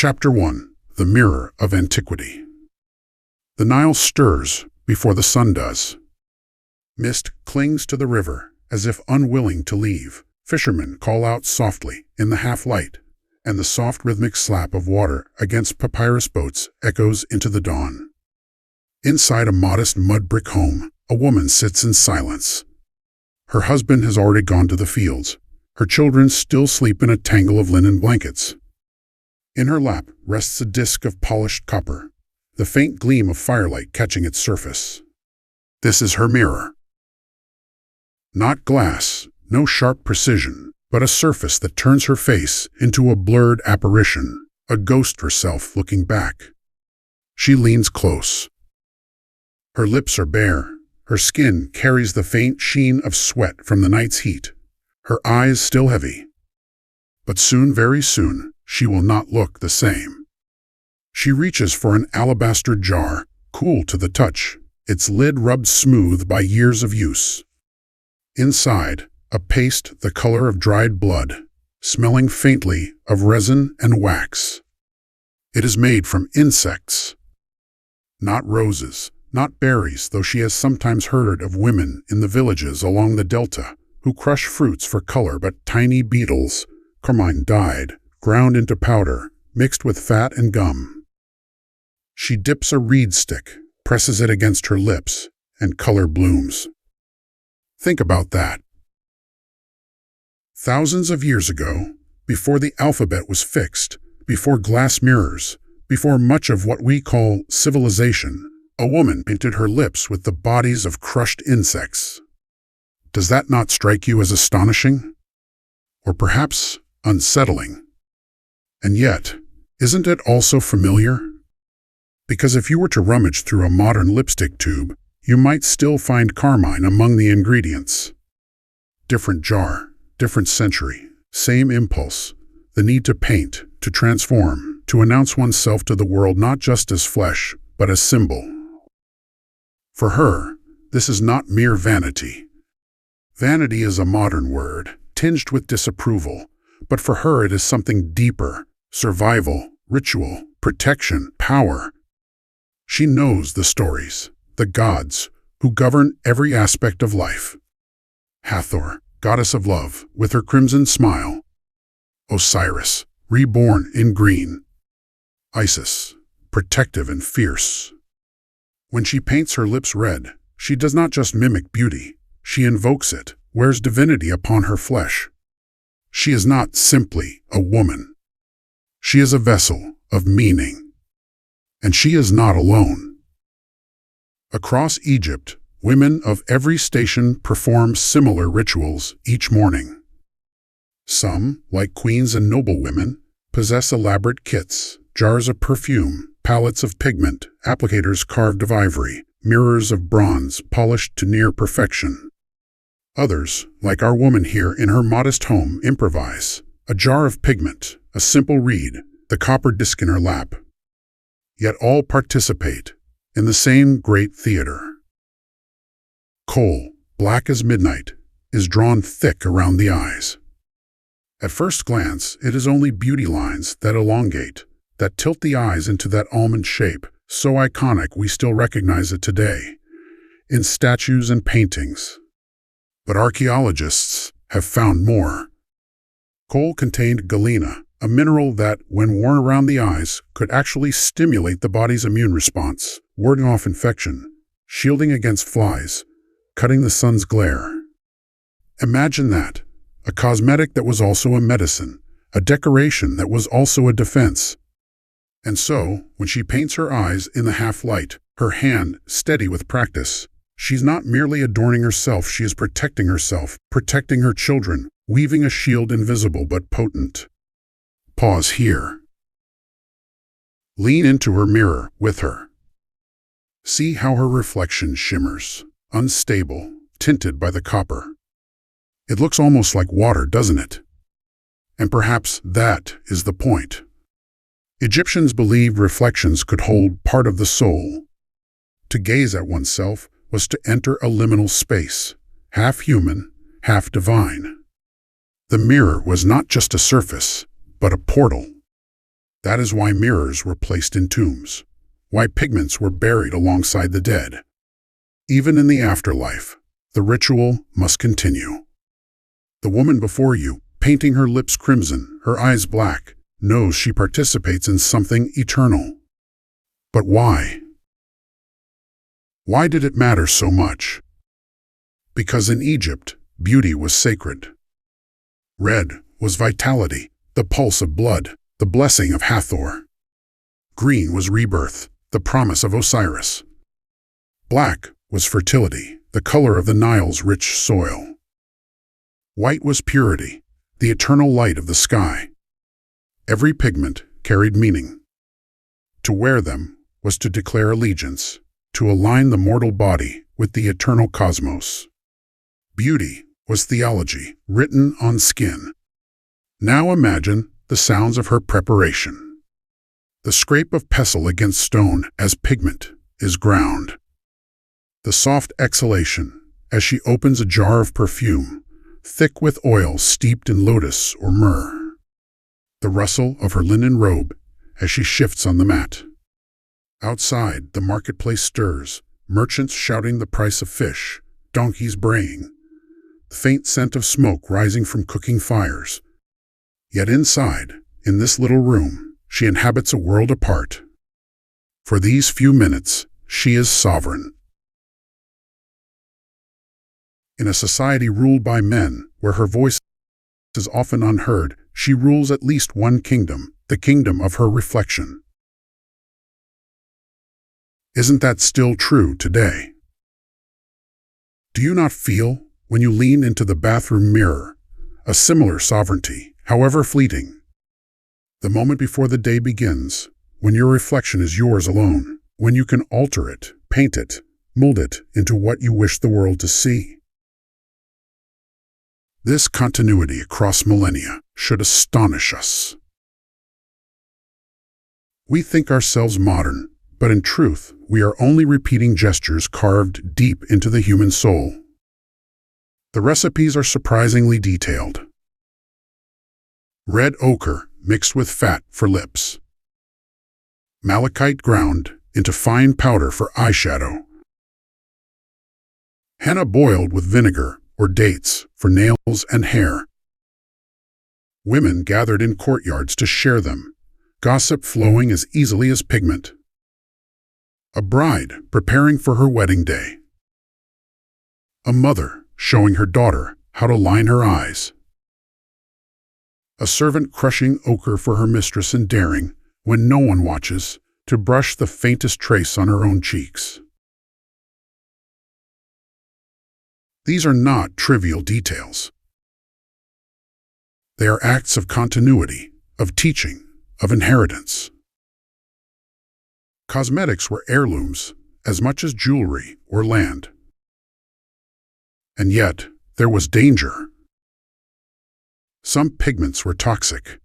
Chapter 1. The Mirror of Antiquity. The Nile stirs before the sun does. Mist clings to the river as if unwilling to leave. Fishermen call out softly in the half-light, and the soft rhythmic slap of water against papyrus boats echoes into the dawn. Inside a modest mud-brick home, a woman sits in silence. Her husband has already gone to the fields. Her children still sleep in a tangle of linen blankets. In her lap rests a disk of polished copper, the faint gleam of firelight catching its surface. This is her mirror. Not glass, no sharp precision, but a surface that turns her face into a blurred apparition, a ghost herself looking back. She leans close. Her lips are bare. Her skin carries the faint sheen of sweat from the night's heat. Her eyes still heavy. But soon, very soon, she will not look the same. She reaches for an alabaster jar, cool to the touch, its lid rubbed smooth by years of use. Inside, a paste the color of dried blood, smelling faintly of resin and wax. It is made from insects. Not roses, not berries, though she has sometimes heard of women in the villages along the delta who crush fruits for color, but tiny beetles, carmine dyed, ground into powder, mixed with fat and gum. She dips a reed stick, presses it against her lips, and color blooms. Think about that. Thousands of years ago, before the alphabet was fixed, before glass mirrors, before much of what we call civilization, a woman painted her lips with the bodies of crushed insects. Does that not strike you as astonishing? Or perhaps unsettling? And yet, isn't it also familiar? Because if you were to rummage through a modern lipstick tube, you might still find carmine among the ingredients. Different jar, different century, same impulse, the need to paint, to transform, to announce oneself to the world not just as flesh, but as symbol. For her, this is not mere vanity. Vanity is a modern word, tinged with disapproval, but for her it is something deeper: survival, ritual, protection, power. She knows the stories, the gods, who govern every aspect of life. Hathor, goddess of love, with her crimson smile. Osiris, reborn in green. Isis, protective and fierce. When she paints her lips red, she does not just mimic beauty, she invokes it, wears divinity upon her flesh. She is not simply a woman. She is a vessel of meaning. And she is not alone. Across Egypt, women of every station perform similar rituals each morning. Some, like queens and noblewomen, possess elaborate kits, jars of perfume, palettes of pigment, applicators carved of ivory, mirrors of bronze polished to near perfection. Others, like our woman here in her modest home, improvise: a jar of pigment, a simple reed, the copper disc in her lap. Yet all participate in the same great theater. Kohl, black as midnight, is drawn thick around the eyes. At first glance, it is only beauty lines that elongate, that tilt the eyes into that almond shape, so iconic we still recognize it today, in statues and paintings. But archaeologists have found more. Kohl contained galena, a mineral that, when worn around the eyes, could actually stimulate the body's immune response, warding off infection, shielding against flies, cutting the sun's glare. Imagine that, a cosmetic that was also a medicine, a decoration that was also a defense. And so, when she paints her eyes in the half-light, her hand steady with practice, she's not merely adorning herself, she is protecting herself, protecting her children, weaving a shield invisible but potent. Pause here. Lean into her mirror with her. See how her reflection shimmers, unstable, tinted by the copper. It looks almost like water, doesn't it? And perhaps that is the point. Egyptians believed reflections could hold part of the soul. To gaze at oneself was to enter a liminal space, half human, half divine. The mirror was not just a surface, but a portal. That is why mirrors were placed in tombs, why pigments were buried alongside the dead. Even in the afterlife, the ritual must continue. The woman before you, painting her lips crimson, her eyes black, knows she participates in something eternal. But why? Why did it matter so much? Because in Egypt, beauty was sacred. Red was vitality, the pulse of blood, the blessing of Hathor. Green was rebirth, the promise of Osiris. Black was fertility, the color of the Nile's rich soil. White was purity, the eternal light of the sky. Every pigment carried meaning. To wear them was to declare allegiance, to align the mortal body with the eternal cosmos. Beauty was theology written on skin. Now imagine the sounds of her preparation. The scrape of pestle against stone as pigment is ground. The soft exhalation as she opens a jar of perfume, thick with oil steeped in lotus or myrrh. The rustle of her linen robe as she shifts on the mat. Outside, the marketplace stirs, merchants shouting the price of fish, donkeys braying, the faint scent of smoke rising from cooking fires. Yet inside, in this little room, she inhabits a world apart. For these few minutes, she is sovereign. In a society ruled by men, where her voice is often unheard, she rules at least one kingdom, the kingdom of her reflection. Isn't that still true today? Do you not feel, when you lean into the bathroom mirror, a similar sovereignty, however fleeting? The moment before the day begins, when your reflection is yours alone, when you can alter it, paint it, mold it into what you wish the world to see. This continuity across millennia should astonish us. We think ourselves modern, but in truth, we are only repeating gestures carved deep into the human soul. The recipes are surprisingly detailed. Red ochre mixed with fat for lips. Malachite ground into fine powder for eyeshadow. Henna boiled with vinegar or dates for nails and hair. Women gathered in courtyards to share them, gossip flowing as easily as pigment. A bride preparing for her wedding day. A mother showing her daughter how to line her eyes. A servant crushing ochre for her mistress and daring, when no one watches, to brush the faintest trace on her own cheeks. These are not trivial details. They are acts of continuity, of teaching, of inheritance. Cosmetics were heirlooms, as much as jewelry or land. And yet, there was danger. Some pigments were toxic.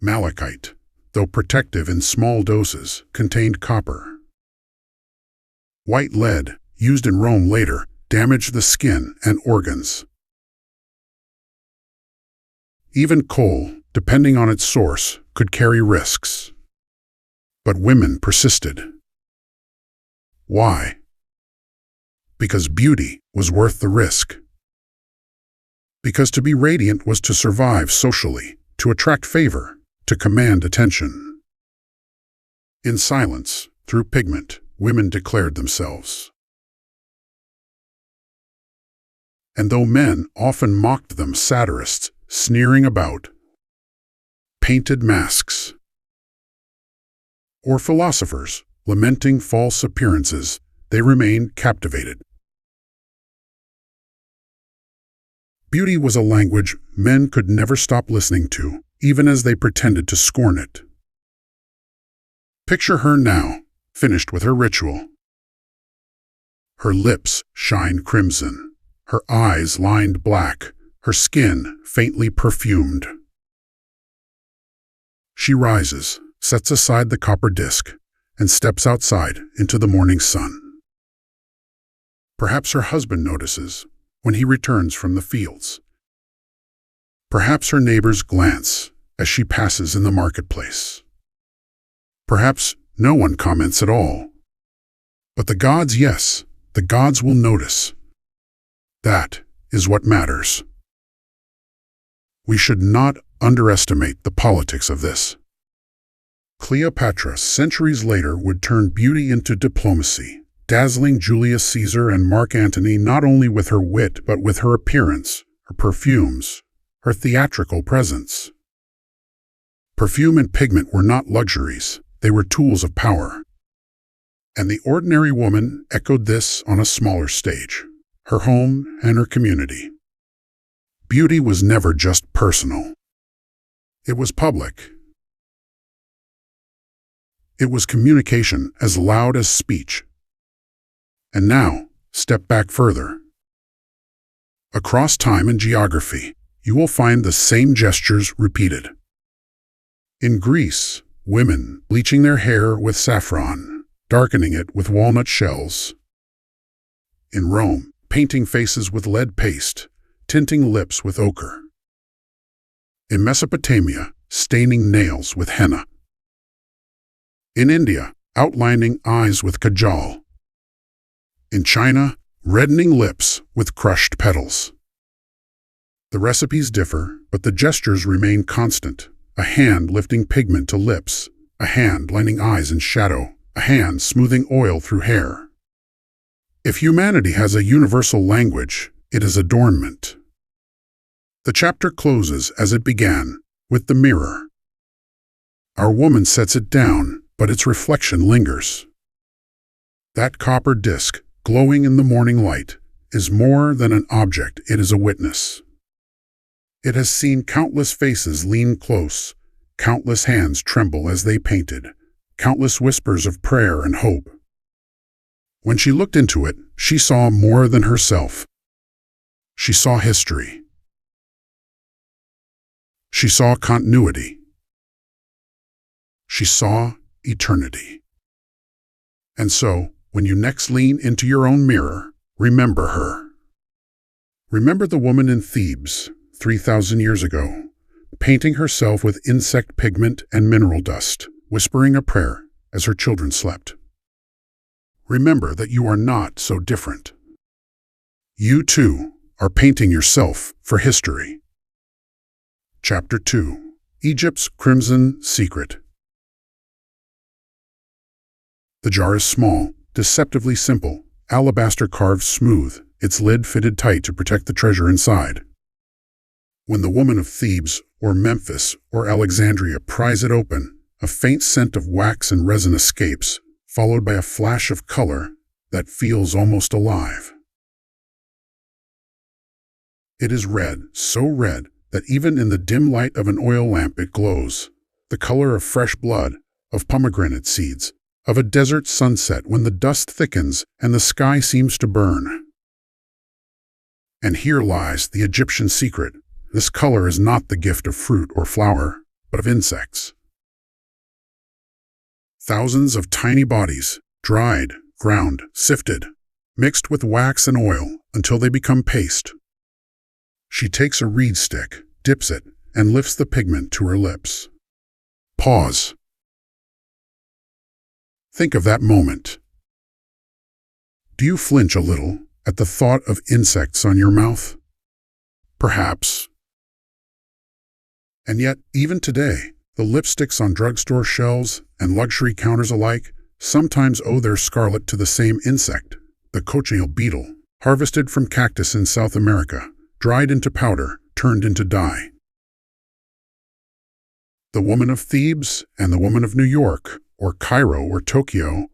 Malachite, though protective in small doses, contained copper. White lead, used in Rome later, damaged the skin and organs. Even coal, depending on its source, could carry risks. But women persisted. Why? Because beauty was worth the risk. Because to be radiant was to survive socially, to attract favor, to command attention. In silence, through pigment, women declared themselves. And though men often mocked them, satirists, sneering about, painted masks, or philosophers, lamenting false appearances, they remained captivated. Beauty was a language men could never stop listening to, even as they pretended to scorn it. Picture her now, finished with her ritual. Her lips shine crimson, her eyes lined black, her skin faintly perfumed. She rises, sets aside the copper disc, and steps outside into the morning sun. Perhaps her husband notices when he returns from the fields. Perhaps her neighbors glance as she passes in the marketplace. Perhaps no one comments at all. But the gods, yes, the gods will notice. That is what matters. We should not underestimate the politics of this. Cleopatra, centuries later, would turn beauty into diplomacy, dazzling Julius Caesar and Mark Antony not only with her wit but with her appearance, her perfumes, her theatrical presence. Perfume and pigment were not luxuries, they were tools of power. And the ordinary woman echoed this on a smaller stage, her home and her community. Beauty was never just personal. It was public. It was communication as loud as speech. And now, step back further. Across time and geography, you will find the same gestures repeated. In Greece, women bleaching their hair with saffron, darkening it with walnut shells. In Rome, painting faces with lead paste, tinting lips with ochre. In Mesopotamia, staining nails with henna. In India, outlining eyes with kajal. In China, reddening lips with crushed petals. The recipes differ, but the gestures remain constant. A hand lifting pigment to lips, a hand blending eyes in shadow, a hand smoothing oil through hair. If humanity has a universal language, it is adornment. The chapter closes as it began, with the mirror. Our woman sets it down, but its reflection lingers. That copper disc, glowing in the morning light, is more than an object, it is a witness. It has seen countless faces lean close, countless hands tremble as they painted, countless whispers of prayer and hope. When she looked into it, she saw more than herself. She saw history. She saw continuity. She saw eternity. And so, when you next lean into your own mirror, remember her. Remember the woman in Thebes, 3,000 years ago, painting herself with insect pigment and mineral dust, whispering a prayer as her children slept. Remember that you are not so different. You, too, are painting yourself for history. Chapter 2: Egypt's Crimson Secret. The jar is small, deceptively simple, alabaster carved smooth, its lid fitted tight to protect the treasure inside. When the woman of Thebes, or Memphis, or Alexandria pries it open, a faint scent of wax and resin escapes, followed by a flash of color that feels almost alive. It is red, so red that even in the dim light of an oil lamp it glows, the color of fresh blood, of pomegranate seeds, of a desert sunset when the dust thickens and the sky seems to burn. And here lies the Egyptian secret. This color is not the gift of fruit or flower, but of insects. Thousands of tiny bodies, dried, ground, sifted, mixed with wax and oil until they become paste. She takes a reed stick, dips it, and lifts the pigment to her lips. Pause. Think of that moment. Do you flinch a little at the thought of insects on your mouth? Perhaps. And yet, even today, the lipsticks on drugstore shelves and luxury counters alike sometimes owe their scarlet to the same insect, the cochineal beetle, harvested from cactus in South America, dried into powder, turned into dye. The woman of Thebes and the woman of New York, or Cairo or Tokyo,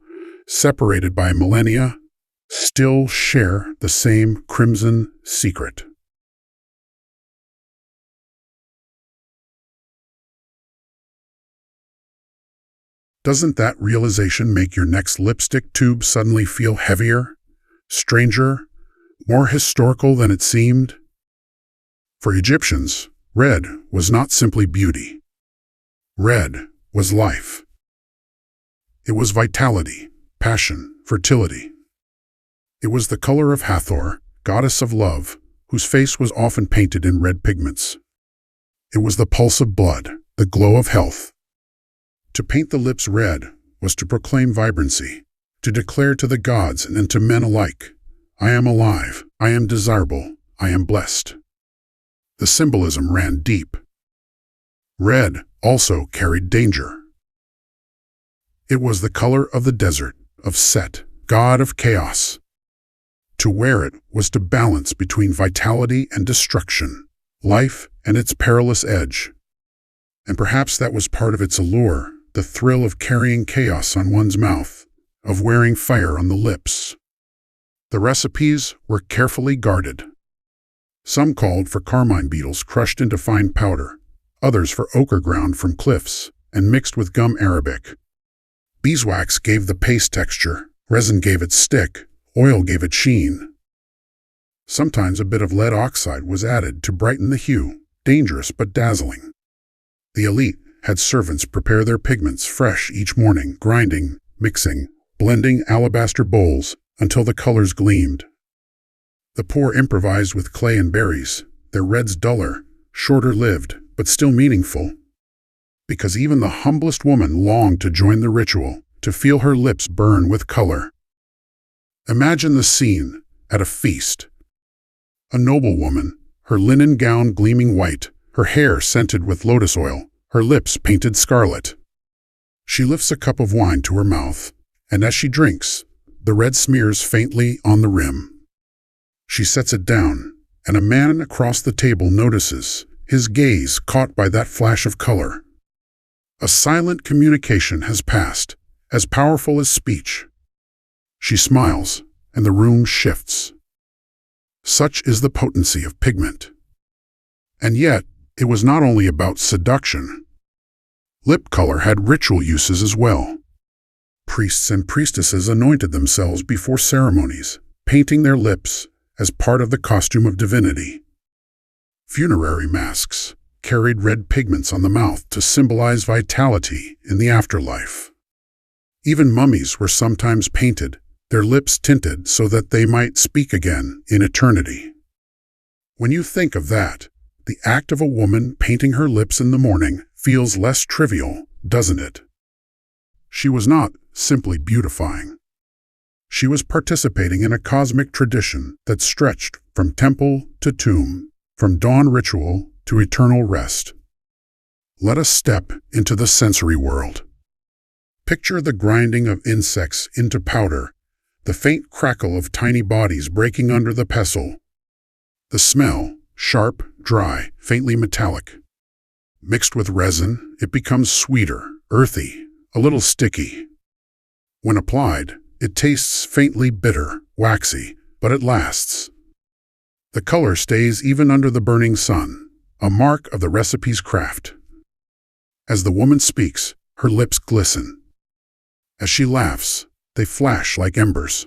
separated by millennia, still share the same crimson secret. Doesn't that realization make your next lipstick tube suddenly feel heavier, stranger, more historical than it seemed? For Egyptians, red was not simply beauty. Red was life. It was vitality, passion, fertility. It was the color of Hathor, goddess of love, whose face was often painted in red pigments. It was the pulse of blood, the glow of health. To paint the lips red was to proclaim vibrancy, to declare to the gods and to men alike, I am alive, I am desirable, I am blessed. The symbolism ran deep. Red also carried danger. It was the color of the desert, of Set, god of chaos. To wear it was to balance between vitality and destruction, life and its perilous edge. And perhaps that was part of its allure, the thrill of carrying chaos on one's mouth, of wearing fire on the lips. The recipes were carefully guarded. Some called for carmine beetles crushed into fine powder, others for ochre ground from cliffs and mixed with gum arabic. Beeswax gave the paste texture, resin gave it stick, oil gave it sheen. Sometimes a bit of lead oxide was added to brighten the hue, dangerous but dazzling. The elite had servants prepare their pigments fresh each morning, grinding, mixing, blending alabaster bowls until the colors gleamed. The poor improvised with clay and berries, their reds duller, shorter-lived, but still meaningful. Because even the humblest woman longed to join the ritual, to feel her lips burn with color. Imagine the scene at a feast. A noble woman, her linen gown gleaming white, her hair scented with lotus oil, her lips painted scarlet. She lifts a cup of wine to her mouth, and as she drinks, the red smears faintly on the rim. She sets it down, and a man across the table notices, his gaze caught by that flash of color. A silent communication has passed, as powerful as speech. She smiles, and the room shifts. Such is the potency of pigment. And yet, it was not only about seduction. Lip color had ritual uses as well. Priests and priestesses anointed themselves before ceremonies, painting their lips as part of the costume of divinity. Funerary masks carried red pigments on the mouth to symbolize vitality in the afterlife. Even mummies were sometimes painted, their lips tinted so that they might speak again in eternity. When you think of that, the act of a woman painting her lips in the morning feels less trivial, doesn't it? She was not simply beautifying. She was participating in a cosmic tradition that stretched from temple to tomb, from dawn ritual to eternal rest. Let us step into the sensory world. Picture the grinding of insects into powder, the faint crackle of tiny bodies breaking under the pestle. The smell, sharp, dry, faintly metallic. Mixed with resin, it becomes sweeter, earthy, a little sticky. When applied, it tastes faintly bitter, waxy, but it lasts. The color stays even under the burning sun, a mark of the recipe's craft. As the woman speaks, her lips glisten. As she laughs, they flash like embers.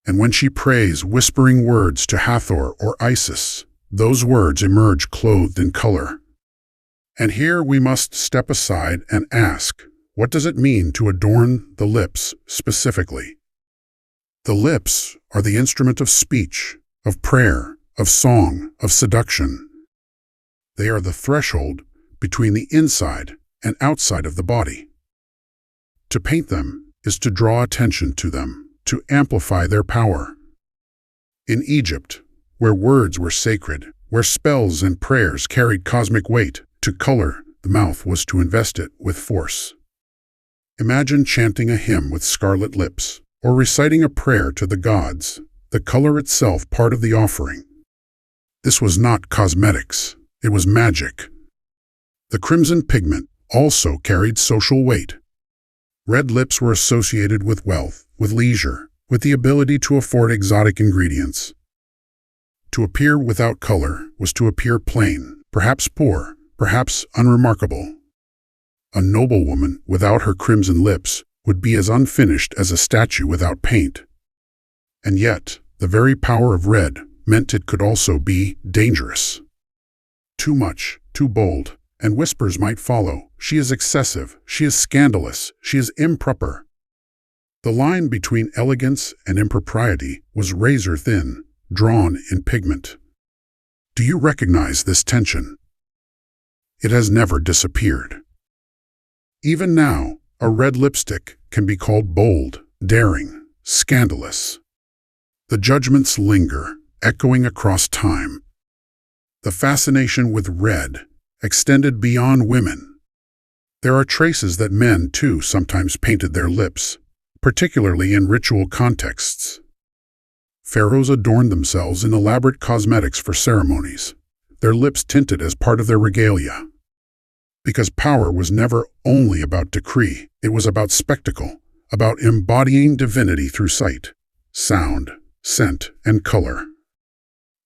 And when she prays whispering words to Hathor or Isis, those words emerge clothed in color. And here we must step aside and ask, what does it mean to adorn the lips specifically? The lips are the instrument of speech, of prayer, of song, of seduction. They are the threshold between the inside and outside of the body. To paint them is to draw attention to them, to amplify their power. In Egypt, where words were sacred, where spells and prayers carried cosmic weight, to color the mouth was to invest it with force. Imagine chanting a hymn with scarlet lips, or reciting a prayer to the gods, the color itself part of the offering. This was not cosmetics, it was magic. The crimson pigment also carried social weight. Red lips were associated with wealth, with leisure, with the ability to afford exotic ingredients. To appear without color was to appear plain, perhaps poor, perhaps unremarkable. A noble woman without her crimson lips would be as unfinished as a statue without paint. And yet, the very power of red meant it could also be dangerous. Too much, too bold, and whispers might follow. She is excessive, she is scandalous, she is improper. The line between elegance and impropriety was razor thin, drawn in pigment. Do you recognize this tension? It has never disappeared. Even now, a red lipstick can be called bold, daring, scandalous. The judgments linger, echoing across time. The fascination with red extended beyond women. There are traces that men, too, sometimes painted their lips, particularly in ritual contexts. Pharaohs adorned themselves in elaborate cosmetics for ceremonies, their lips tinted as part of their regalia. Because power was never only about decree, it was about spectacle, about embodying divinity through sight, sound, scent, and color.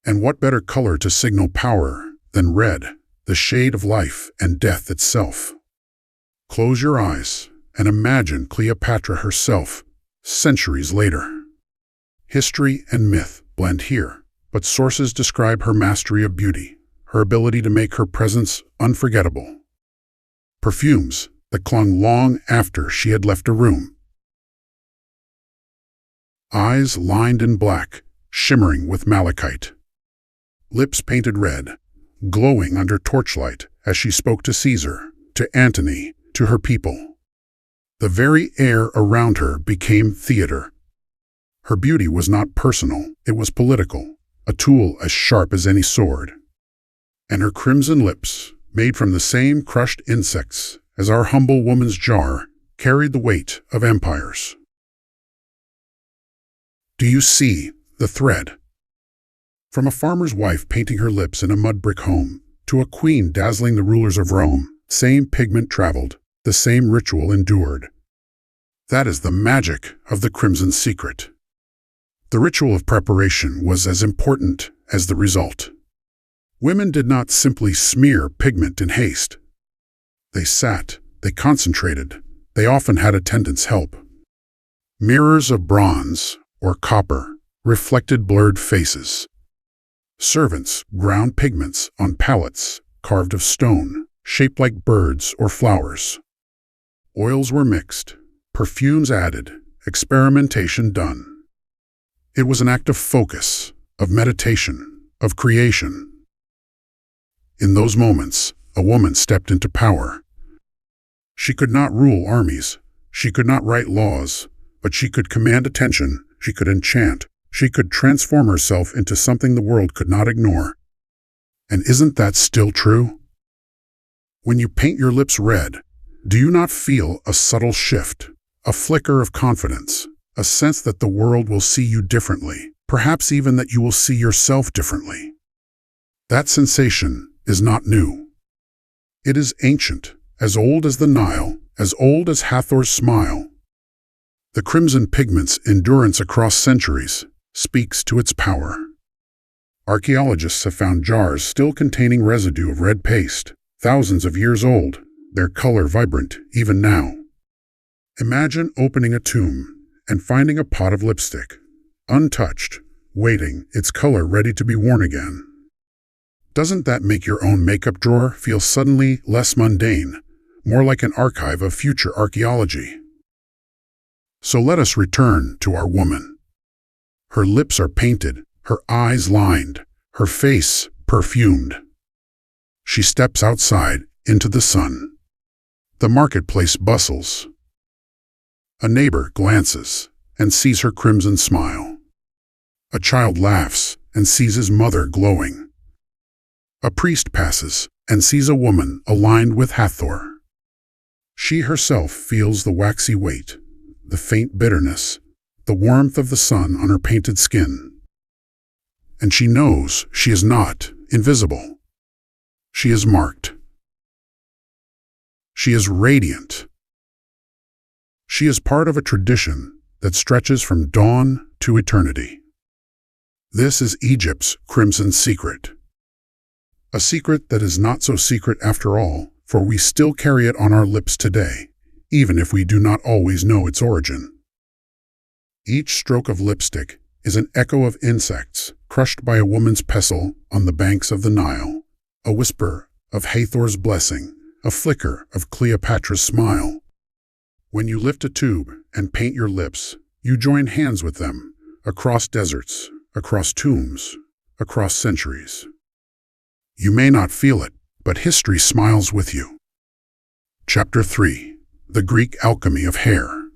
And what better color to signal power than red, the shade of life and death itself? Close your eyes and imagine Cleopatra herself, centuries later. History and myth blend here, but sources describe her mastery of beauty, her ability to make her presence unforgettable. Perfumes that clung long after she had left a room. Eyes lined in black, shimmering with malachite. Lips painted red, glowing under torchlight as she spoke to Caesar, to Antony, to her people. The very air around her became theater. Her beauty was not personal, it was political, a tool as sharp as any sword. And her crimson lips, made from the same crushed insects as our humble woman's jar, carried the weight of empires. Do you see the thread? From a farmer's wife painting her lips in a mud brick home, to a queen dazzling the rulers of Rome, same pigment traveled, the same ritual endured. That is the magic of the Crimson Secret. The ritual of preparation was as important as the result. Women did not simply smear pigment in haste. They sat, they concentrated, they often had attendants help. Mirrors of bronze or copper reflected blurred faces. Servants ground pigments on palettes carved of stone, shaped like birds or flowers. Oils were mixed, perfumes added, experimentation done. It was an act of focus, of meditation, of creation. In those moments, a woman stepped into power. She could not rule armies, she could not write laws, but she could command attention, she could enchant, she could transform herself into something the world could not ignore. And isn't that still true? When you paint your lips red, do you not feel a subtle shift, a flicker of confidence, a sense that the world will see you differently, perhaps even that you will see yourself differently? That sensation is not new. It is ancient, as old as the Nile, as old as Hathor's smile. The crimson pigment's endurance across centuries speaks to its power. Archaeologists have found jars still containing residue of red paste, thousands of years old, their color vibrant even now. Imagine opening a tomb and finding a pot of lipstick, untouched, waiting, its color ready to be worn again. Doesn't that make your own makeup drawer feel suddenly less mundane, more like an archive of future archaeology? So let us return to our woman. Her lips are painted, her eyes lined, her face perfumed. She steps outside into the sun. The marketplace bustles. A neighbor glances and sees her crimson smile. A child laughs and sees his mother glowing. A priest passes and sees a woman aligned with Hathor. She herself feels the waxy weight, the faint bitterness, the warmth of the sun on her painted skin. And she knows she is not invisible. She is marked. She is radiant. She is part of a tradition that stretches from dawn to eternity. This is Egypt's Crimson Secret. A secret that is not so secret after all, for we still carry it on our lips today, even if we do not always know its origin. Each stroke of lipstick is an echo of insects crushed by a woman's pestle on the banks of the Nile, a whisper of Hathor's blessing, a flicker of Cleopatra's smile. When you lift a tube and paint your lips, you join hands with them, across deserts, across tombs, across centuries. You may not feel it, but history smiles with you. Chapter 3. The Greek Alchemy of Hair.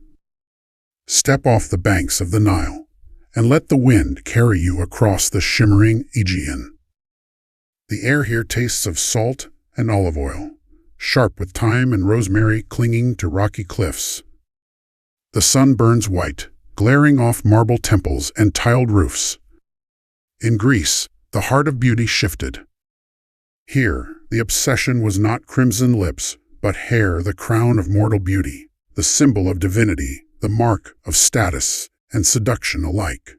Step off the banks of the Nile and let the wind carry you across the shimmering Aegean. The air here tastes of salt and olive oil, sharp with thyme and rosemary clinging to rocky cliffs. The sun burns white, glaring off marble temples and tiled roofs. In Greece, the heart of beauty shifted. Here, the obsession was not crimson lips, but hair, the crown of mortal beauty, the symbol of divinity, the mark of status and seduction alike.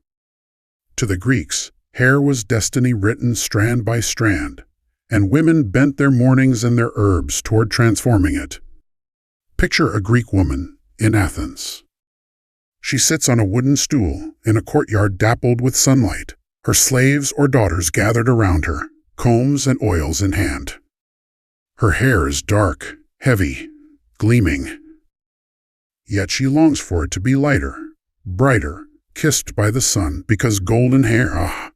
To the Greeks, hair was destiny written strand by strand, and women bent their mornings and their herbs toward transforming it. Picture a Greek woman in Athens. She sits on a wooden stool in a courtyard dappled with sunlight, her slaves or daughters gathered around her, combs and oils in hand. Her hair is dark, heavy, gleaming. Yet she longs for it to be lighter, brighter, kissed by the sun, because golden hair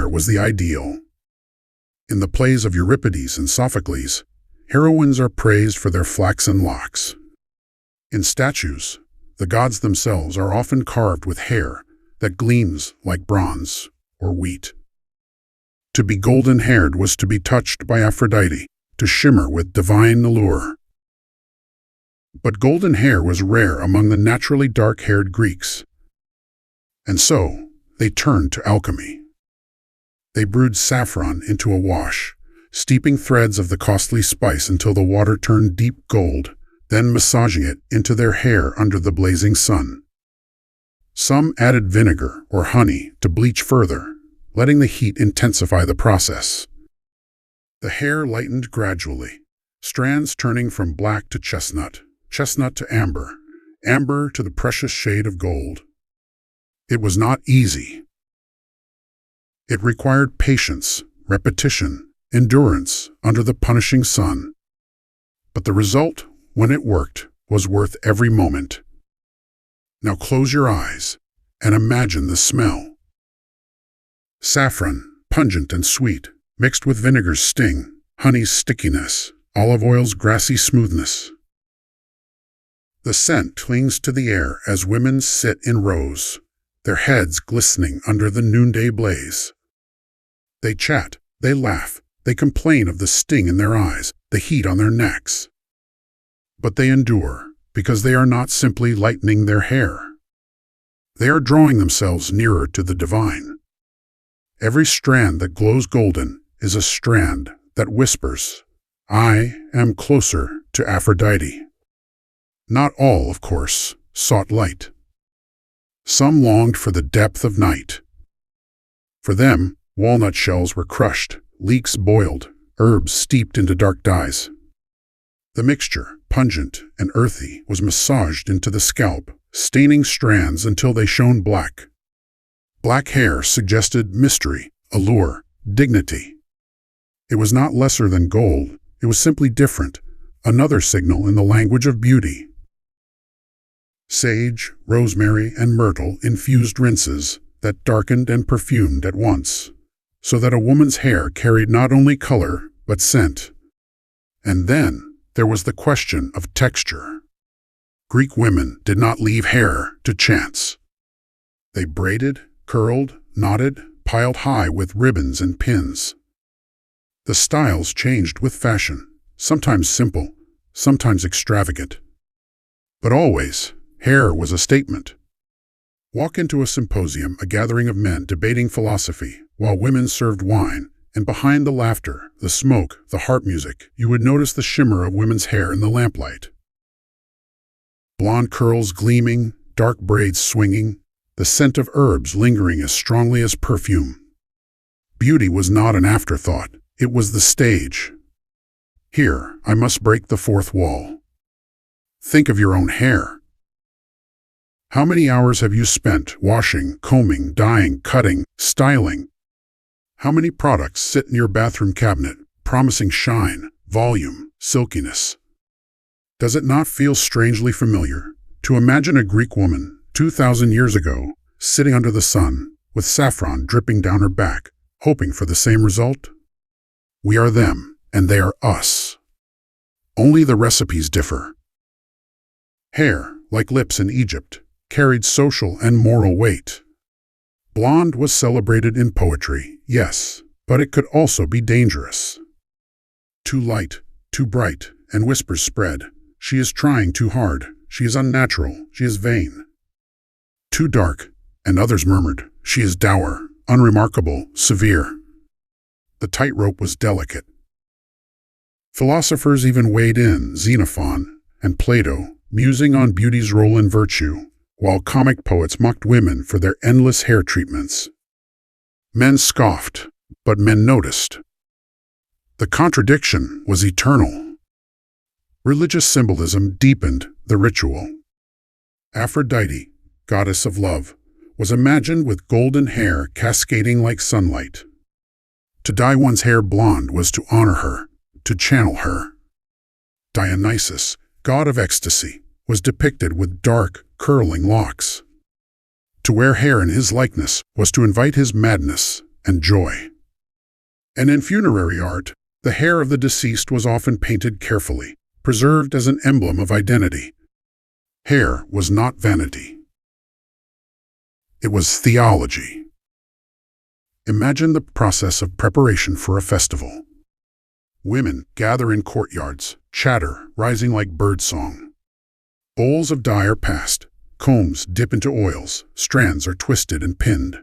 was the ideal. In the plays of Euripides and Sophocles, heroines are praised for their flaxen locks. In statues, the gods themselves are often carved with hair that gleams like bronze or wheat. To be golden-haired was to be touched by Aphrodite, to shimmer with divine allure. But golden hair was rare among the naturally dark-haired Greeks. And so, they turned to alchemy. They brewed saffron into a wash, steeping threads of the costly spice until the water turned deep gold, then massaging it into their hair under the blazing sun. Some added vinegar or honey to bleach further, letting the heat intensify the process. The hair lightened gradually, strands turning from black to chestnut, chestnut to amber, amber to the precious shade of gold. It was not easy. It required patience, repetition, endurance under the punishing sun. But the result, when it worked, was worth every moment. Now close your eyes and imagine the smell. Saffron, pungent and sweet, mixed with vinegar's sting, honey's stickiness, olive oil's grassy smoothness. The scent clings to the air as women sit in rows, their heads glistening under the noonday blaze. They chat, they laugh, they complain of the sting in their eyes, the heat on their necks. But they endure, because they are not simply lightening their hair. They are drawing themselves nearer to the divine. Every strand that glows golden is a strand that whispers, "I am closer to Aphrodite." Not all, of course, sought light. Some longed for the depth of night. For them, walnut shells were crushed, leeks boiled, herbs steeped into dark dyes. The mixture, pungent and earthy, was massaged into the scalp, staining strands until they shone black. Black hair suggested mystery, allure, dignity. It was not lesser than gold, it was simply different, another signal in the language of beauty. Sage, rosemary, and myrtle infused rinses that darkened and perfumed at once, so that a woman's hair carried not only color, but scent. And then there was the question of texture. Greek women did not leave hair to chance. They braided, curled, knotted, piled high with ribbons and pins. The styles changed with fashion, sometimes simple, sometimes extravagant. But always, hair was a statement. Walk into a symposium, a gathering of men debating philosophy, while women served wine, and behind the laughter, the smoke, the harp music, you would notice the shimmer of women's hair in the lamplight. Blonde curls gleaming, dark braids swinging, the scent of herbs lingering as strongly as perfume. Beauty was not an afterthought, it was the stage. Here, I must break the fourth wall. Think of your own hair. How many hours have you spent washing, combing, dyeing, cutting, styling? How many products sit in your bathroom cabinet, promising shine, volume, silkiness? Does it not feel strangely familiar to imagine a Greek woman 2,000 years ago sitting under the sun with saffron dripping down her back, hoping for the same result? We are them, and they are us. Only the recipes differ. Hair, like lips in Egypt, carried social and moral weight. Blonde was celebrated in poetry, yes, but it could also be dangerous. Too light, too bright, and whispers spread. She is trying too hard. She is unnatural. She is vain. Too dark, and others murmured. She is dour, unremarkable, severe. The tightrope was delicate. Philosophers even weighed in, Xenophon and Plato, musing on beauty's role in virtue, while comic poets mocked women for their endless hair treatments. Men scoffed, but men noticed. The contradiction was eternal. Religious symbolism deepened the ritual. Aphrodite, goddess of love, was imagined with golden hair cascading like sunlight. To dye one's hair blonde was to honor her, to channel her. Dionysus, god of ecstasy, was depicted with dark, curling locks. To wear hair in his likeness was to invite his madness and joy. And in funerary art, the hair of the deceased was often painted carefully, preserved as an emblem of identity. Hair was not vanity. It was theology. Imagine the process of preparation for a festival. Women gather in courtyards, chatter rising like birdsong. Bowls of dye are passed, combs dip into oils, strands are twisted and pinned.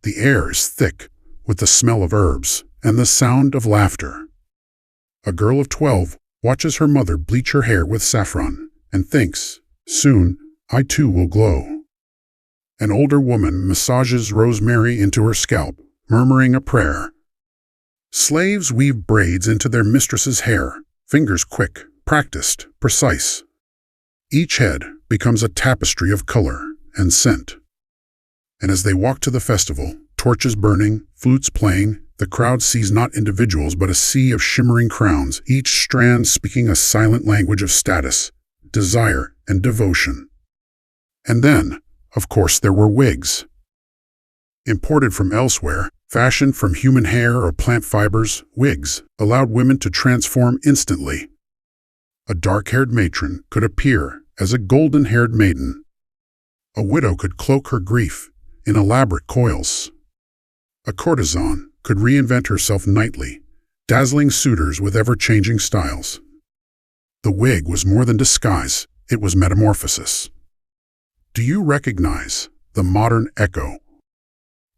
The air is thick with the smell of herbs and the sound of laughter. A girl of 12 watches her mother bleach her hair with saffron and thinks, soon I too will glow. An older woman massages rosemary into her scalp, murmuring a prayer. Slaves weave braids into their mistress's hair, fingers quick, practiced, precise. Each head becomes a tapestry of color and scent. And as they walk to the festival, torches burning, flutes playing, the crowd sees not individuals but a sea of shimmering crowns, each strand speaking a silent language of status, desire, and devotion. And then, of course, there were wigs. Imported from elsewhere, fashioned from human hair or plant fibers, wigs allowed women to transform instantly. A dark-haired matron could appear as a golden-haired maiden. A widow could cloak her grief in elaborate coils. A courtesan could reinvent herself nightly, dazzling suitors with ever-changing styles. The wig was more than disguise, it was metamorphosis. Do you recognize the modern echo?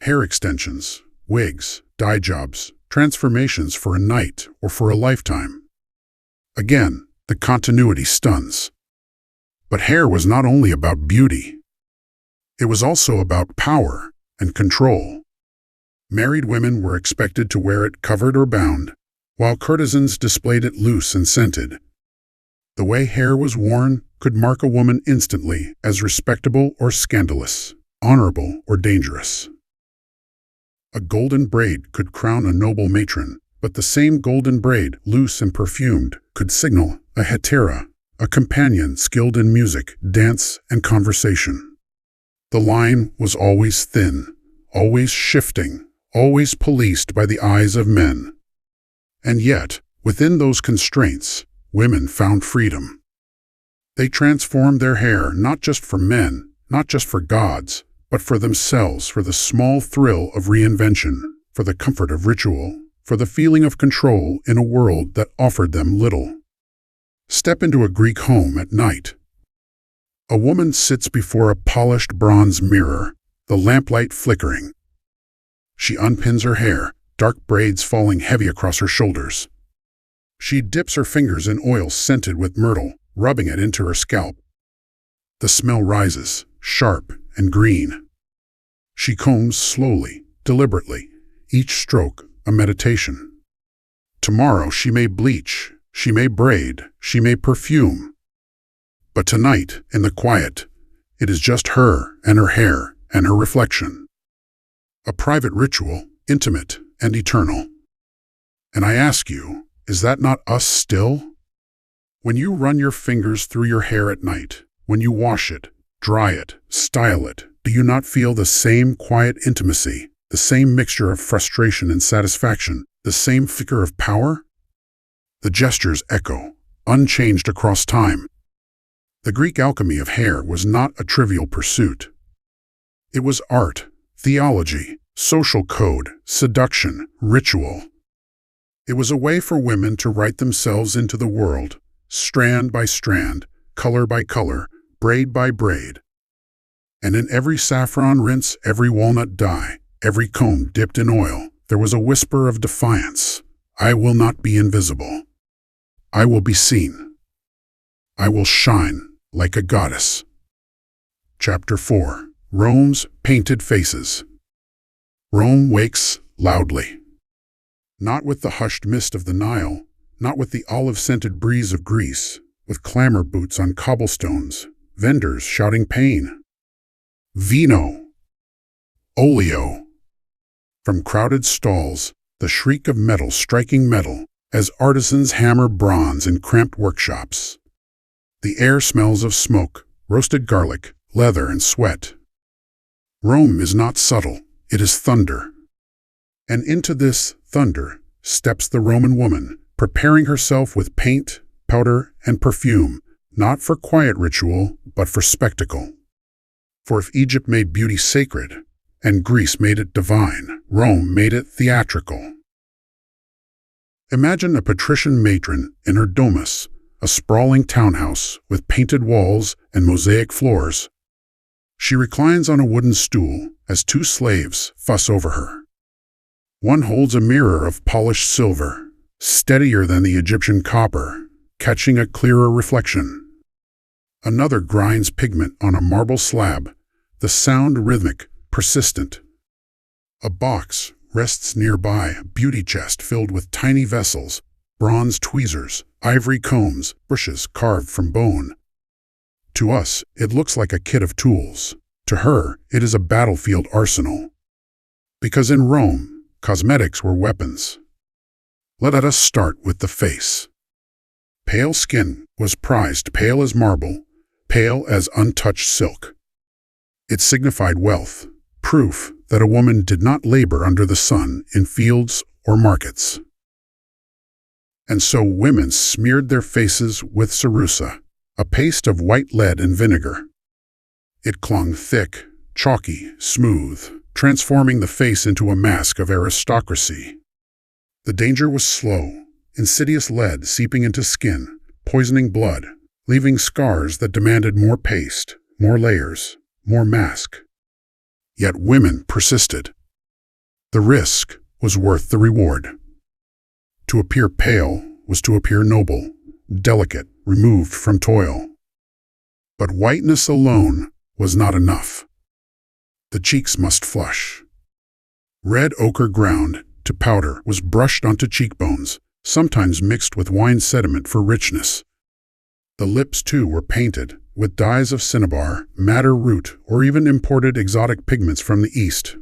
Hair extensions, wigs, dye jobs, transformations for a night or for a lifetime. Again, the continuity stuns. But hair was not only about beauty. It was also about power and control. Married women were expected to wear it covered or bound, while courtesans displayed it loose and scented. The way hair was worn could mark a woman instantly as respectable or scandalous, honorable or dangerous. A golden braid could crown a noble matron, but the same golden braid, loose and perfumed, could signal a hetera, a companion skilled in music, dance, and conversation. The line was always thin, always shifting, always policed by the eyes of men. And yet, within those constraints, women found freedom. They transformed their hair not just for men, not just for gods, but for themselves, for the small thrill of reinvention, for the comfort of ritual, for the feeling of control in a world that offered them little. Step into a Greek home at night. A woman sits before a polished bronze mirror, the lamplight flickering. She unpins her hair, dark braids falling heavy across her shoulders. She dips her fingers in oil scented with myrtle, rubbing it into her scalp. The smell rises, sharp and green. She combs slowly, deliberately, each stroke a meditation. Tomorrow she may bleach, she may braid, she may perfume. But tonight, in the quiet, it is just her and her hair and her reflection. A private ritual, intimate and eternal. And I ask you, is that not us still? When you run your fingers through your hair at night, when you wash it, dry it, style it, do you not feel the same quiet intimacy, the same mixture of frustration and satisfaction, the same flicker of power? The gestures echo, unchanged across time. The Greek alchemy of hair was not a trivial pursuit. It was art, theology, social code, seduction, ritual. It was a way for women to write themselves into the world, strand by strand, color by color, braid by braid. And in every saffron rinse, every walnut dye, every comb dipped in oil, there was a whisper of defiance. I will not be invisible. I will be seen. I will shine like a goddess. Chapter 4. Rome's Painted Faces. Rome wakes loudly. Not with the hushed mist of the Nile, not with the olive-scented breeze of Greece, with clamor boots on cobblestones, vendors shouting pain. Vino. Olio. From crowded stalls, the shriek of metal striking metal as artisans hammer bronze in cramped workshops. The air smells of smoke, roasted garlic, leather, and sweat. Rome is not subtle, it is thunder. And into this thunder steps the Roman woman, preparing herself with paint, powder, and perfume, not for quiet ritual, but for spectacle. For if Egypt made beauty sacred, and Greece made it divine, Rome made it theatrical. Imagine a patrician matron in her domus, a sprawling townhouse with painted walls and mosaic floors. She reclines on a wooden stool as two slaves fuss over her. One holds a mirror of polished silver, steadier than the Egyptian copper, catching a clearer reflection. Another grinds pigment on a marble slab, the sound rhythmic, persistent. A box rests nearby, a beauty chest filled with tiny vessels, bronze tweezers, ivory combs, brushes carved from bone. To us, it looks like a kit of tools. To her, it is a battlefield arsenal. Because in Rome, cosmetics were weapons. Let us start with the face. Pale skin was prized, pale as marble, pale as untouched silk. It signified wealth, proof that a woman did not labor under the sun in fields or markets. And so women smeared their faces with cerussa, a paste of white lead and vinegar. It clung thick, chalky, smooth, transforming the face into a mask of aristocracy. The danger was slow, insidious lead seeping into skin, poisoning blood, leaving scars that demanded more paste, more layers, more mask. Yet women persisted. The risk was worth the reward. To appear pale was to appear noble, delicate, removed from toil. But whiteness alone was not enough. The cheeks must flush. Red ochre ground to powder was brushed onto cheekbones, sometimes mixed with wine sediment for richness. The lips, too, were painted with dyes of cinnabar, madder root, or even imported exotic pigments from the East.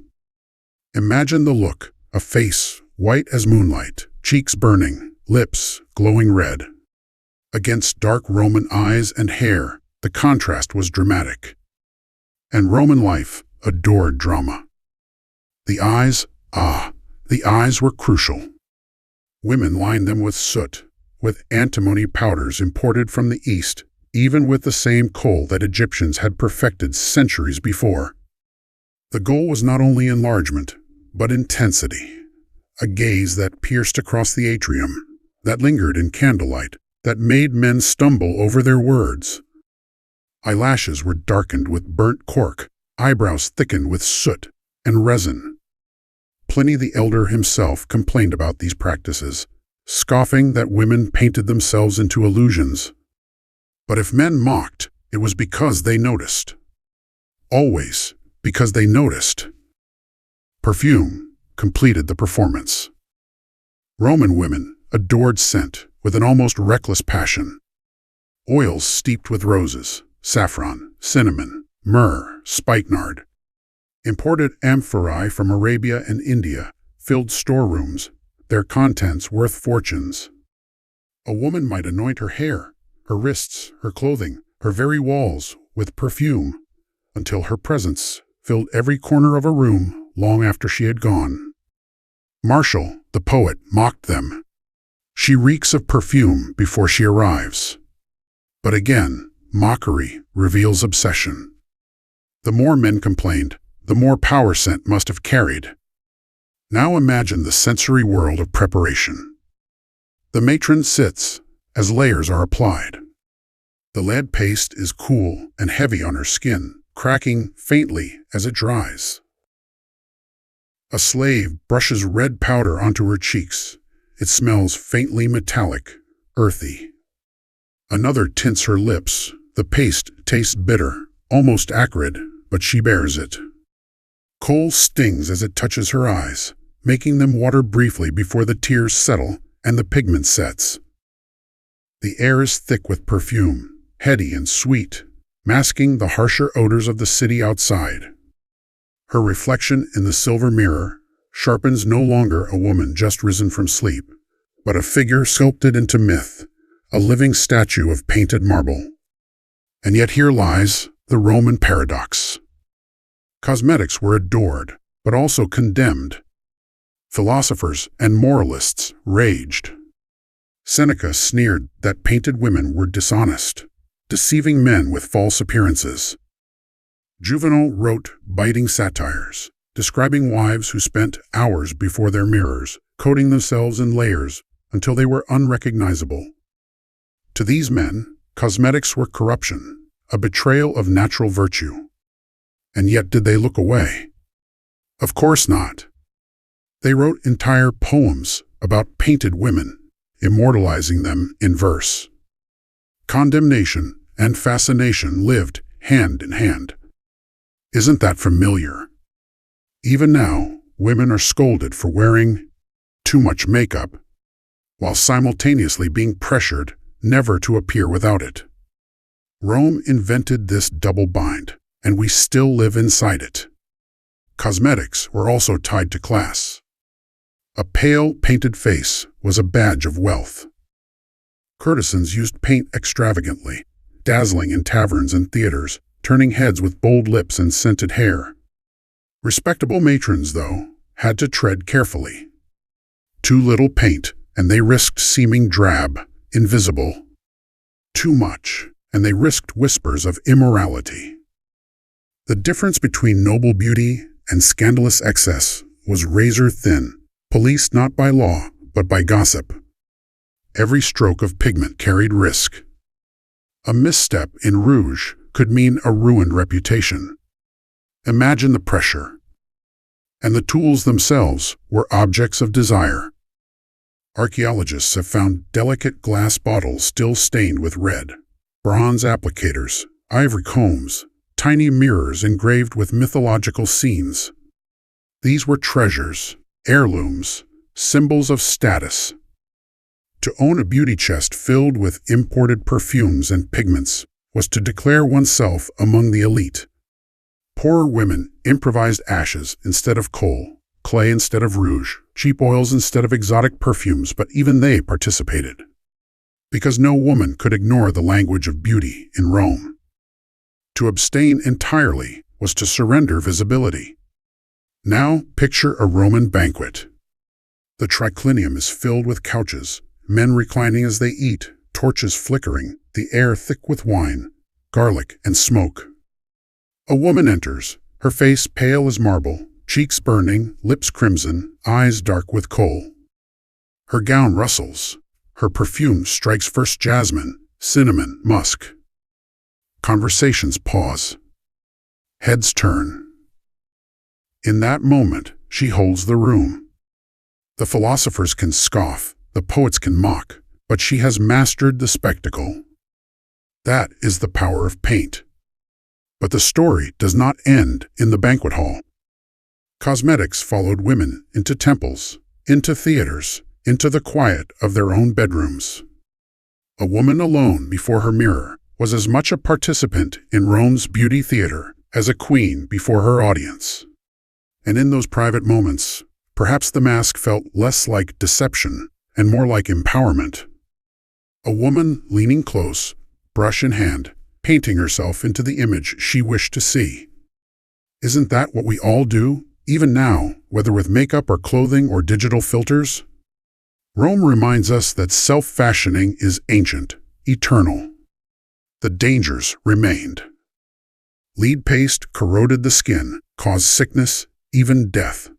Imagine the look, a face white as moonlight, cheeks burning, lips glowing red. Against dark Roman eyes and hair, the contrast was dramatic. And Roman life adored drama. The eyes, the eyes were crucial. Women lined them with soot, with antimony powders imported from the East, even with the same kohl that Egyptians had perfected centuries before. The goal was not only enlargement, but intensity. A gaze that pierced across the atrium, that lingered in candlelight, that made men stumble over their words. Eyelashes were darkened with burnt cork, eyebrows thickened with soot and resin. Pliny the Elder himself complained about these practices, scoffing that women painted themselves into illusions. But if men mocked, it was because they noticed. Always because they noticed. Perfume completed the performance. Roman women adored scent with an almost reckless passion. Oils steeped with roses, saffron, cinnamon, myrrh, spikenard. Imported amphorae from Arabia and India filled storerooms, their contents worth fortunes. A woman might anoint her hair, her wrists, her clothing, her very walls with perfume, until her presence filled every corner of a room long after she had gone. Martial, the poet, mocked them. She reeks of perfume before she arrives. But again, mockery reveals obsession. The more men complained, the more power scent must have carried. Now imagine the sensory world of preparation. The matron sits as layers are applied. The lead paste is cool and heavy on her skin, cracking faintly as it dries. A slave brushes red powder onto her cheeks. It smells faintly metallic, earthy. Another tints her lips. The paste tastes bitter, almost acrid, but she bears it. Kohl stings as it touches her eyes, making them water briefly before the tears settle and the pigment sets. The air is thick with perfume, heady and sweet, masking the harsher odors of the city outside. Her reflection in the silver mirror sharpens no longer a woman just risen from sleep, but a figure sculpted into myth, a living statue of painted marble. And yet here lies the Roman paradox. Cosmetics were adored, but also condemned. Philosophers and moralists raged. Seneca sneered that painted women were dishonest, deceiving men with false appearances. Juvenal wrote biting satires, describing wives who spent hours before their mirrors, coating themselves in layers until they were unrecognizable. To these men, cosmetics were corruption, a betrayal of natural virtue. And yet did they look away? Of course not. They wrote entire poems about painted women, immortalizing them in verse. Condemnation and fascination lived hand in hand. Isn't that familiar? Even now, women are scolded for wearing too much makeup, while simultaneously being pressured never to appear without it. Rome invented this double bind, and we still live inside it. Cosmetics were also tied to class. A pale, painted face was a badge of wealth. Courtesans used paint extravagantly, dazzling in taverns and theaters, turning heads with bold lips and scented hair. Respectable matrons, though, had to tread carefully. Too little paint, and they risked seeming drab, invisible. Too much, and they risked whispers of immorality. The difference between noble beauty and scandalous excess was razor thin, policed not by law, but by gossip. Every stroke of pigment carried risk. A misstep in rouge could mean a ruined reputation. Imagine the pressure. And the tools themselves were objects of desire. Archaeologists have found delicate glass bottles still stained with red, bronze applicators, ivory combs, tiny mirrors engraved with mythological scenes. These were treasures, heirlooms, symbols of status. To own a beauty chest filled with imported perfumes and pigments was to declare oneself among the elite. Poorer women improvised ashes instead of coal, clay instead of rouge, cheap oils instead of exotic perfumes, but even they participated. Because no woman could ignore the language of beauty in Rome. To abstain entirely was to surrender visibility. Now picture a Roman banquet. The triclinium is filled with couches, men reclining as they eat, torches flickering, the air thick with wine, garlic, and smoke. A woman enters, her face pale as marble, cheeks burning, lips crimson, eyes dark with kohl. Her gown rustles. Her perfume strikes first jasmine, cinnamon, musk. Conversations pause. Heads turn. In that moment, she holds the room. The philosophers can scoff, the poets can mock, but she has mastered the spectacle. That is the power of paint. But the story does not end in the banquet hall. Cosmetics followed women into temples, into theaters, into the quiet of their own bedrooms. A woman alone before her mirror was as much a participant in Rome's beauty theater as a queen before her audience. And in those private moments, perhaps the mask felt less like deception and more like empowerment. A woman leaning close, brush in hand, painting herself into the image she wished to see. Isn't that what we all do, even now, whether with makeup or clothing or digital filters? Rome reminds us that self-fashioning is ancient, eternal. The dangers remained. Lead paste corroded the skin, caused sickness, even death.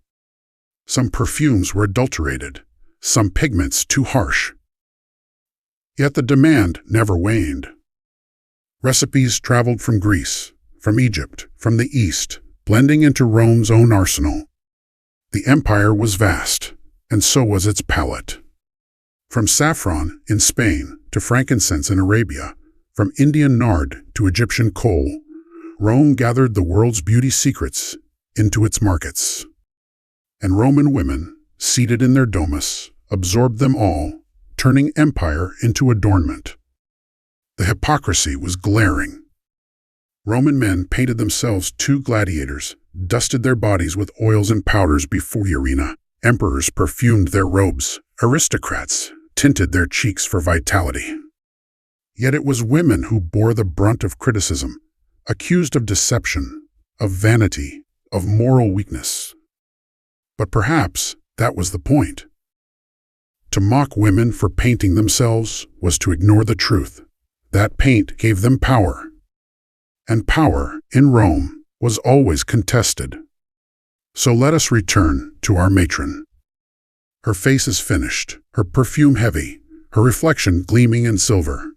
Some perfumes were adulterated, some pigments too harsh. Yet the demand never waned. Recipes traveled from Greece, from Egypt, from the East, blending into Rome's own arsenal. The empire was vast, and so was its palate. From saffron in Spain to frankincense in Arabia, from Indian nard to Egyptian kohl, Rome gathered the world's beauty secrets into its markets. And Roman women, seated in their domus, absorbed them all, turning empire into adornment. The hypocrisy was glaring. Roman men painted themselves to gladiators, dusted their bodies with oils and powders before the arena. Emperors perfumed their robes. Aristocrats tinted their cheeks for vitality. Yet it was women who bore the brunt of criticism, accused of deception, of vanity, of moral weakness. But perhaps that was the point. To mock women for painting themselves was to ignore the truth. That paint gave them power. And power, in Rome, was always contested. So let us return to our matron. Her face is finished, her perfume heavy, her reflection gleaming in silver.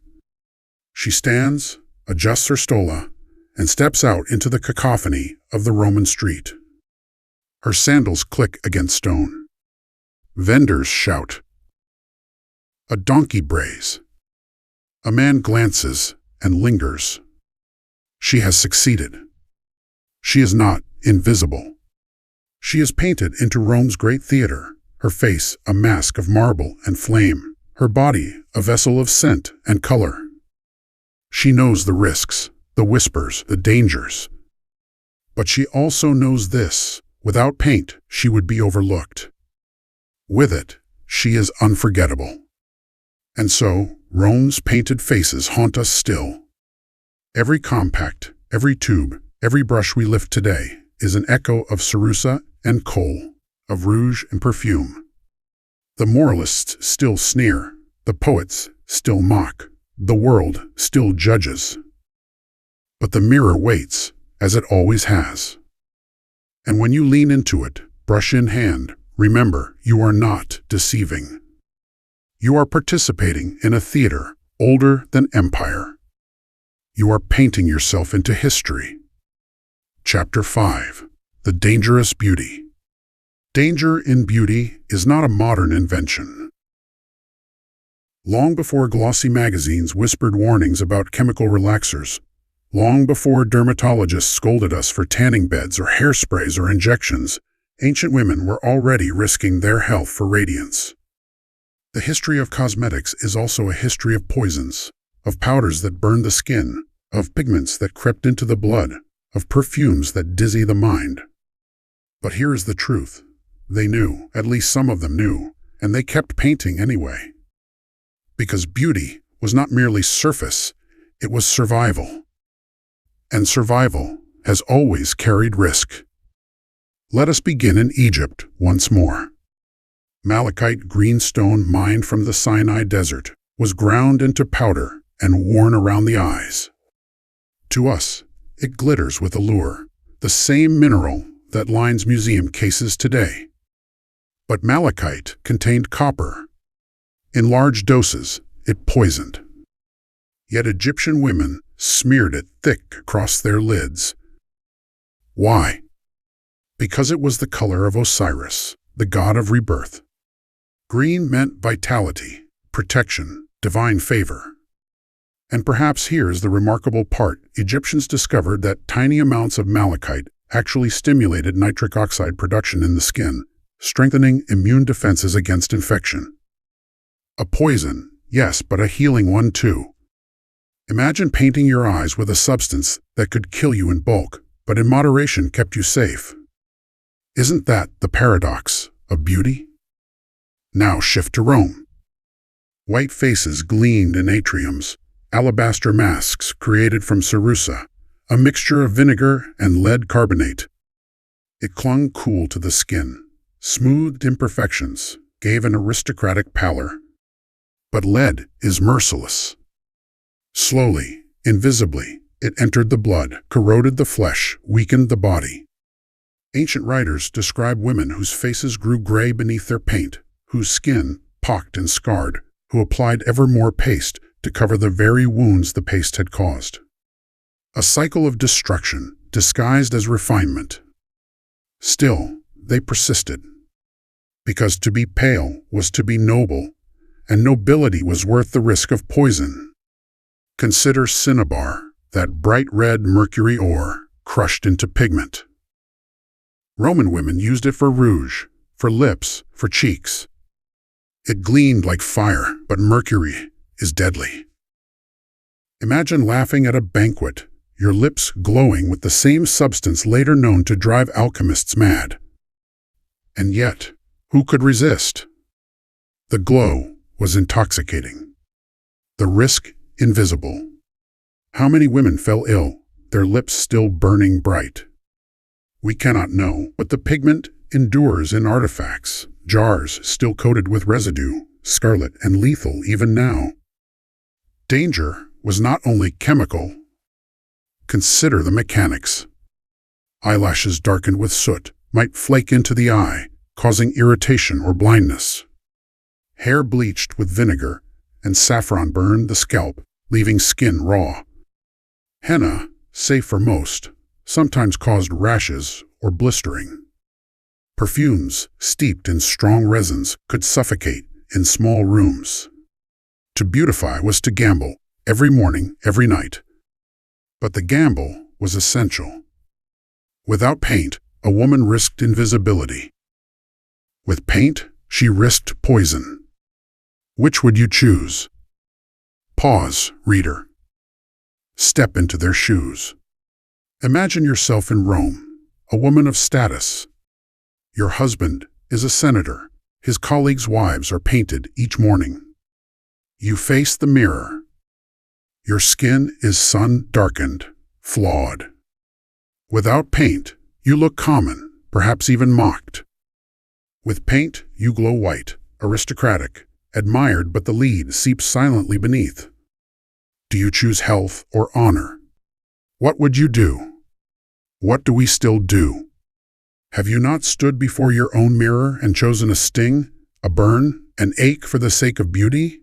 She stands, adjusts her stola, and steps out into the cacophony of the Roman street. Her sandals click against stone. Vendors shout. A donkey brays. A man glances and lingers. She has succeeded. She is not invisible. She is painted into Rome's great theater, her face a mask of marble and flame, her body a vessel of scent and color. She knows the risks, the whispers, the dangers. But she also knows this: without paint, she would be overlooked. With it, she is unforgettable. And so, Rome's painted faces haunt us still. Every compact, every tube, every brush we lift today is an echo of cerussa and kohl, of rouge and perfume. The moralists still sneer, the poets still mock, the world still judges. But the mirror waits, as it always has. And when you lean into it, brush in hand, remember you are not deceiving. You are participating in a theater older than empire. You are painting yourself into history. Chapter 5. The Dangerous Beauty. Danger in beauty is not a modern invention. Long before glossy magazines whispered warnings about chemical relaxers, long before dermatologists scolded us for tanning beds or hairsprays or injections, ancient women were already risking their health for radiance. The history of cosmetics is also a history of poisons, of powders that burn the skin, of pigments that crept into the blood, of perfumes that dizzy the mind. But here is the truth. They knew, at least some of them knew, and they kept painting anyway. Because beauty was not merely surface, it was survival. And survival has always carried risk. Let us begin in Egypt once more. Malachite green stone mined from the Sinai desert was ground into powder and worn around the eyes. To us, it glitters with allure, the same mineral that lines museum cases today. But malachite contained copper. In large doses, it poisoned. Yet Egyptian women smeared it thick across their lids. Why? Because it was the color of Osiris, the god of rebirth. Green meant vitality, protection, divine favor. And perhaps here is the remarkable part: Egyptians discovered that tiny amounts of malachite actually stimulated nitric oxide production in the skin, strengthening immune defenses against infection. A poison, yes, but a healing one too. Imagine painting your eyes with a substance that could kill you in bulk, but in moderation kept you safe. Isn't that the paradox of beauty? Now shift to Rome. White faces gleamed in atriums, alabaster masks created from cerussa, a mixture of vinegar and lead carbonate. It clung cool to the skin, smoothed imperfections, gave an aristocratic pallor. But lead is merciless. Slowly, invisibly, it entered the blood, corroded the flesh, weakened the body. Ancient writers describe women whose faces grew gray beneath their paint, whose skin, pocked and scarred, who applied ever more paste to cover the very wounds the paste had caused. A cycle of destruction, disguised as refinement. Still, they persisted. Because to be pale was to be noble, and nobility was worth the risk of poison. Consider cinnabar, that bright red mercury ore, crushed into pigment. Roman women used it for rouge, for lips, for cheeks. It gleamed like fire, but mercury is deadly. Imagine laughing at a banquet, your lips glowing with the same substance later known to drive alchemists mad. And yet, who could resist? The glow was intoxicating. The risk invisible. How many women fell ill, their lips still burning bright? We cannot know, but the pigment endures in artifacts, jars still coated with residue, scarlet and lethal even now. Danger was not only chemical. Consider the mechanics. Eyelashes darkened with soot might flake into the eye, causing irritation or blindness. Hair bleached with vinegar and saffron burned the scalp, leaving skin raw. Henna, safe for most, sometimes caused rashes or blistering. Perfumes steeped in strong resins could suffocate in small rooms. To beautify was to gamble, every morning, every night. But the gamble was essential. Without paint, a woman risked invisibility. With paint, she risked poison. Which would you choose? Pause, reader. Step into their shoes. Imagine yourself in Rome, a woman of status. Your husband is a senator. His colleagues' wives are painted each morning. You face the mirror. Your skin is sun-darkened, flawed. Without paint, you look common, perhaps even mocked. With paint, you glow white, aristocratic, admired, but the lead seeps silently beneath. Do you choose health or honor? What would you do? What do we still do? Have you not stood before your own mirror and chosen a sting, a burn, an ache for the sake of beauty?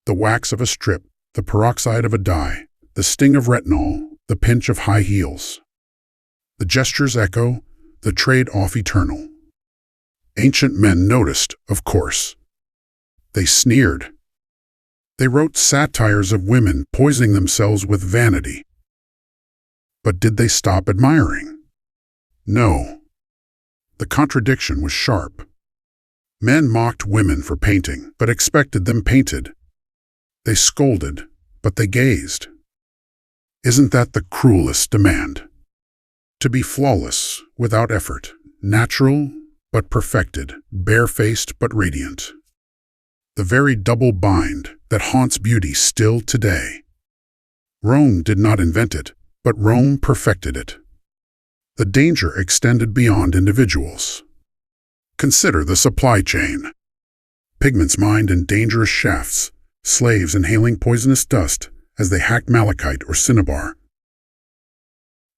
The wax of a strip, the peroxide of a dye, the sting of retinol, the pinch of high heels. The gestures echo, the trade-off eternal. Ancient men noticed, of course. They sneered. They wrote satires of women poisoning themselves with vanity. But did they stop admiring? No. The contradiction was sharp. Men mocked women for painting, but expected them painted. They scolded, but they gazed. Isn't that the cruelest demand? To be flawless, without effort, natural but perfected, barefaced but radiant. The very double bind that haunts beauty still today. Rome did not invent it, but Rome perfected it. The danger extended beyond individuals. Consider the supply chain. Pigments mined in dangerous shafts, slaves inhaling poisonous dust as they hacked malachite or cinnabar.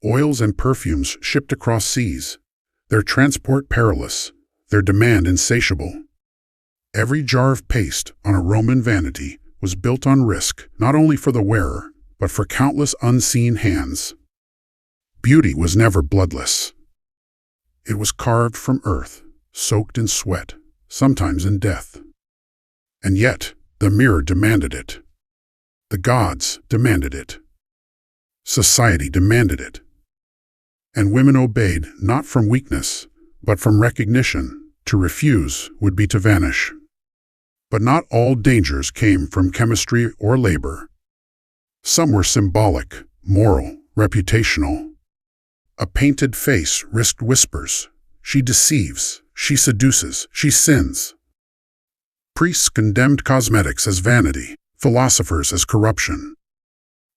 Oils and perfumes shipped across seas, their transport perilous, their demand insatiable. Every jar of paste on a Roman vanity was built on risk, not only for the wearer, but for countless unseen hands. Beauty was never bloodless. It was carved from earth, soaked in sweat, sometimes in death. And yet, the mirror demanded it. The gods demanded it. Society demanded it. And women obeyed not from weakness, but from recognition. To refuse would be to vanish. But not all dangers came from chemistry or labor. Some were symbolic, moral, reputational. A painted face risked whispers. She deceives, she seduces, she sins. Priests condemned cosmetics as vanity, philosophers as corruption.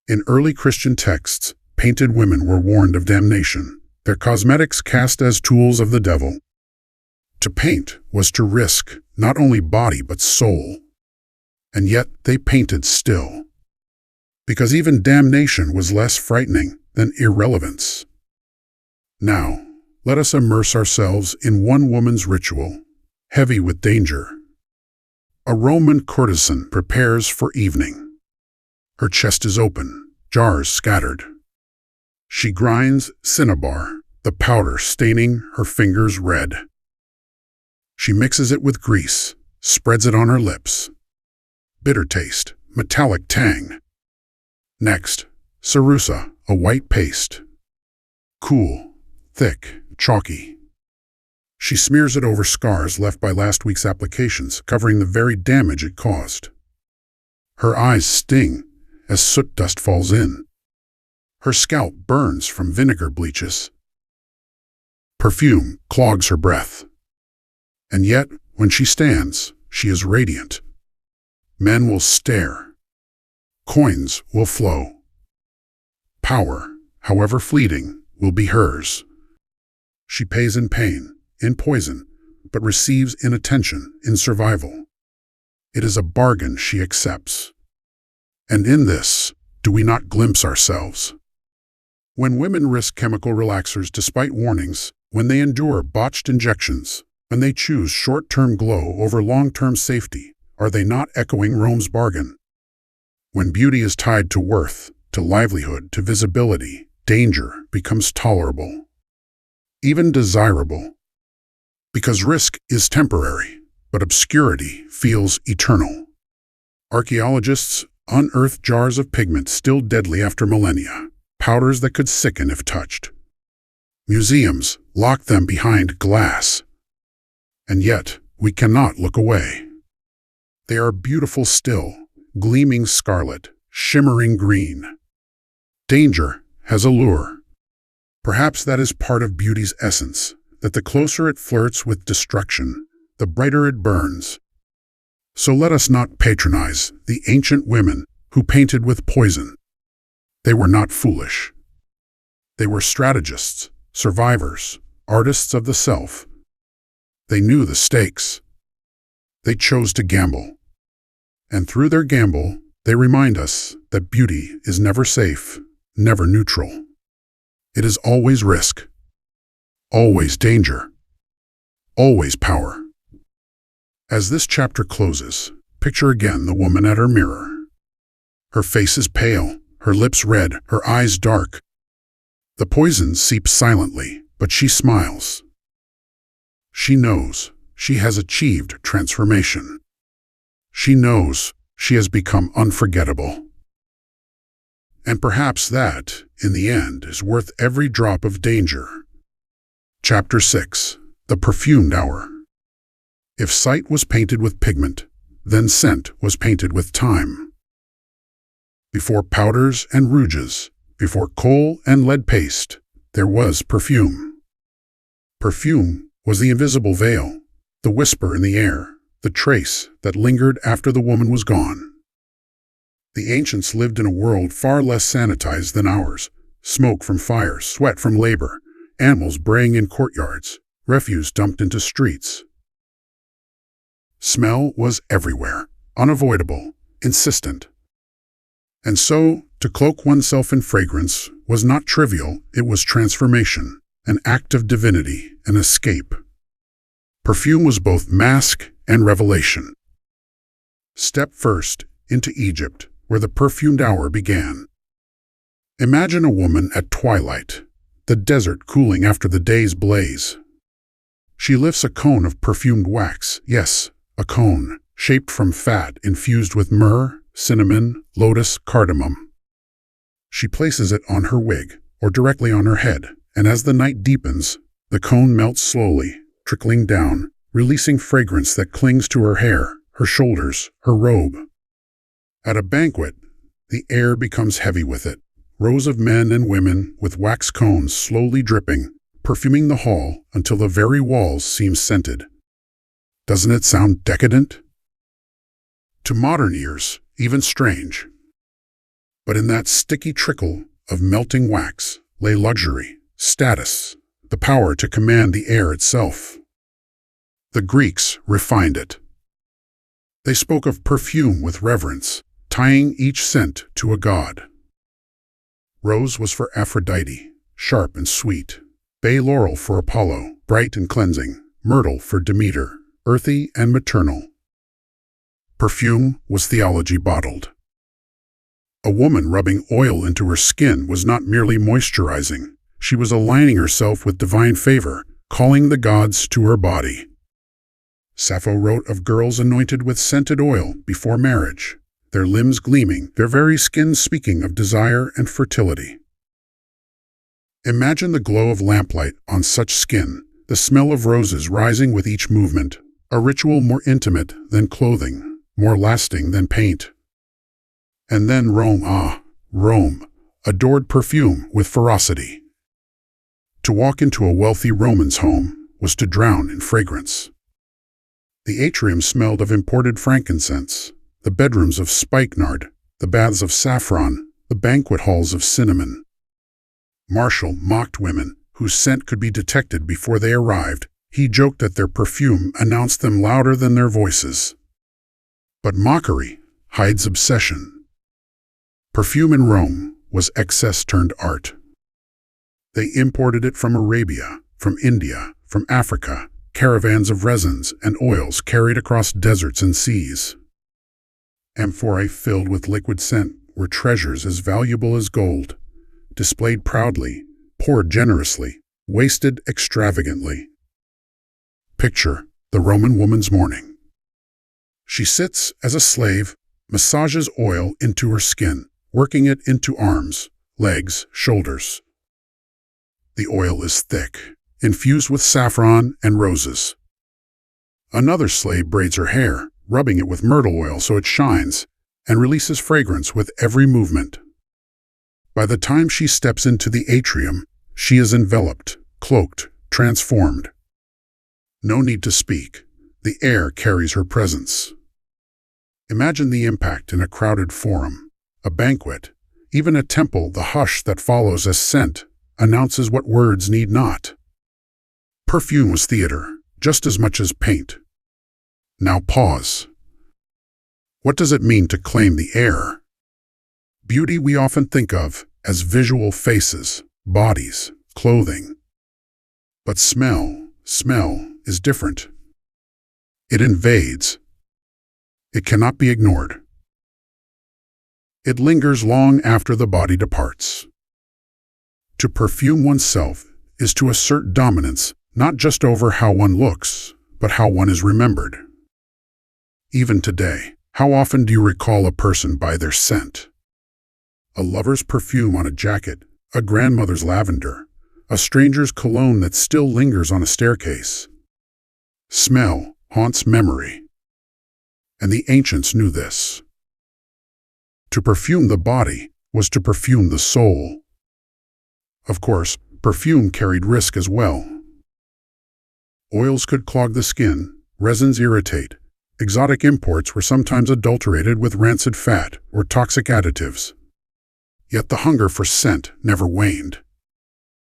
In early Christian texts, painted women were warned of damnation, their cosmetics cast as tools of the devil. To paint was to risk not only body but soul. And yet they painted still. Because even damnation was less frightening than irrelevance. Now, let us immerse ourselves in one woman's ritual, heavy with danger. A Roman courtesan prepares for evening. Her chest is open, jars scattered. She grinds cinnabar, the powder staining her fingers red. She mixes it with grease, spreads it on her lips. Bitter taste, metallic tang. Next, cerussa, a white paste. Cool, thick, chalky. She smears it over scars left by last week's applications, covering the very damage it caused. Her eyes sting as soot dust falls in. Her scalp burns from vinegar bleaches. Perfume clogs her breath. And yet, when she stands, she is radiant. Men will stare. Coins will flow. Power, however fleeting, will be hers. She pays in pain, in poison, but receives in attention, in survival. It is a bargain she accepts. And in this, do we not glimpse ourselves? When women risk chemical relaxers despite warnings, when they endure botched injections, when they choose short-term glow over long-term safety, are they not echoing Rome's bargain? When beauty is tied to worth, to livelihood, to visibility, danger becomes tolerable, even desirable. Because risk is temporary, but obscurity feels eternal. Archaeologists unearth jars of pigment still deadly after millennia, powders that could sicken if touched. Museums lock them behind glass. And yet, we cannot look away. They are beautiful still, gleaming scarlet, shimmering green. Danger has a lure. Perhaps that is part of beauty's essence, that the closer it flirts with destruction, the brighter it burns. So let us not patronize the ancient women who painted with poison. They were not foolish. They were strategists, survivors, artists of the self. They knew the stakes. They chose to gamble. And through their gamble, they remind us that beauty is never safe, never neutral. It is always risk, always danger, always power. As this chapter closes, picture again the woman at her mirror. Her face is pale, her lips red, her eyes dark. The poison seeps silently, but she smiles. She knows she has achieved transformation. She knows she has become unforgettable. And perhaps that, in the end, is worth every drop of danger. Chapter 6. The Perfumed Hour. If sight was painted with pigment, then scent was painted with time. Before powders and rouges, before coal and lead paste, there was perfume. Perfume was the invisible veil, the whisper in the air, the trace that lingered after the woman was gone. The ancients lived in a world far less sanitized than ours. Smoke from fires, sweat from labor, animals braying in courtyards, refuse dumped into streets. Smell was everywhere, unavoidable, insistent. And so, to cloak oneself in fragrance was not trivial, it was transformation, an act of divinity, an escape. Perfume was both mask and revelation. Step first into Egypt, where the perfumed hour began. Imagine a woman at twilight, the desert cooling after the day's blaze. She lifts a cone of perfumed wax, yes, a cone, shaped from fat infused with myrrh, cinnamon, lotus, cardamom. She places it on her wig, or directly on her head, and as the night deepens, the cone melts slowly, trickling down, releasing fragrance that clings to her hair, her shoulders, her robe. At a banquet, the air becomes heavy with it. Rows of men and women with wax cones slowly dripping, perfuming the hall until the very walls seem scented. Doesn't it sound decadent? To modern ears, even strange. But in that sticky trickle of melting wax lay luxury, status, the power to command the air itself. The Greeks refined it. They spoke of perfume with reverence, tying each scent to a god. Rose was for Aphrodite, sharp and sweet. Bay laurel for Apollo, bright and cleansing. Myrtle for Demeter, earthy and maternal. Perfume was theology bottled. A woman rubbing oil into her skin was not merely moisturizing. She was aligning herself with divine favor, calling the gods to her body. Sappho wrote of girls anointed with scented oil before marriage, their limbs gleaming, their very skin speaking of desire and fertility. Imagine the glow of lamplight on such skin, the smell of roses rising with each movement, a ritual more intimate than clothing, more lasting than paint. And then Rome, Rome, adored perfume with ferocity. To walk into a wealthy Roman's home was to drown in fragrance. The atrium smelled of imported frankincense, the bedrooms of spikenard, the baths of saffron, the banquet halls of cinnamon. Martial mocked women whose scent could be detected before they arrived. He joked that their perfume announced them louder than their voices. But mockery hides obsession. Perfume in Rome was excess turned art. They imported it from Arabia, from India, from Africa, caravans of resins and oils carried across deserts and seas. Amphorae filled with liquid scent were treasures as valuable as gold, displayed proudly, poured generously, wasted extravagantly. Picture the Roman woman's morning. She sits as a slave, massages oil into her skin, working it into arms, legs, shoulders. The oil is thick, infused with saffron and roses. Another slave braids her hair, rubbing it with myrtle oil so it shines, and releases fragrance with every movement. By the time she steps into the atrium, she is enveloped, cloaked, transformed. No need to speak. The air carries her presence. Imagine the impact in a crowded forum, a banquet, even a temple. The hush that follows as scent announces what words need not. Perfume was theater, just as much as paint. Now pause. What does it mean to claim the air? Beauty we often think of as visual faces, bodies, clothing. But smell is different. It invades. It cannot be ignored. It lingers long after the body departs. To perfume oneself is to assert dominance not just over how one looks, but how one is remembered. Even today, how often do you recall a person by their scent? A lover's perfume on a jacket, a grandmother's lavender, a stranger's cologne that still lingers on a staircase. Smell haunts memory. And the ancients knew this. To perfume the body was to perfume the soul. Of course, perfume carried risk as well. Oils could clog the skin, resins irritate. Exotic imports were sometimes adulterated with rancid fat or toxic additives. Yet the hunger for scent never waned.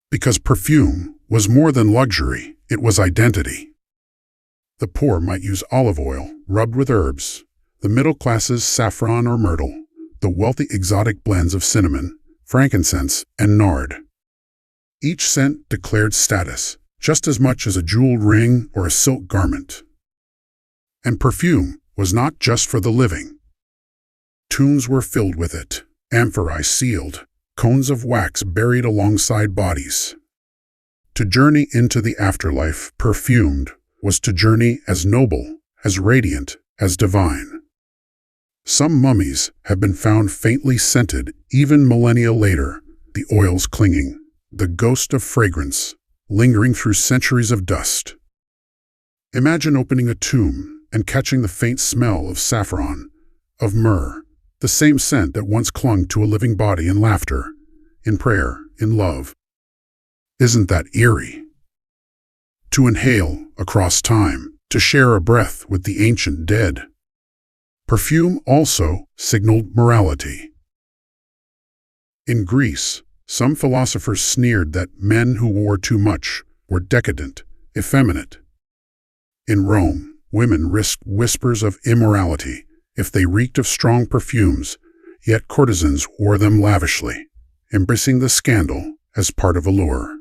Because perfume was more than luxury, it was identity. The poor might use olive oil rubbed with herbs, the middle classes saffron or myrtle, the wealthy exotic blends of cinnamon, frankincense, and nard. Each scent declared status, just as much as a jeweled ring or a silk garment. And perfume was not just for the living. Tombs were filled with it, amphorae sealed, cones of wax buried alongside bodies. To journey into the afterlife perfumed was to journey as noble, as radiant, as divine. Some mummies have been found faintly scented even millennia later, the oils clinging, the ghost of fragrance, lingering through centuries of dust. Imagine opening a tomb and catching the faint smell of saffron, of myrrh, the same scent that once clung to a living body in laughter, in prayer, in love. Isn't that eerie? To inhale across time, to share a breath with the ancient dead. Perfume also signaled morality. In Greece, some philosophers sneered that men who wore too much were decadent, effeminate. In Rome, women risked whispers of immorality if they reeked of strong perfumes, yet courtesans wore them lavishly, embracing the scandal as part of allure.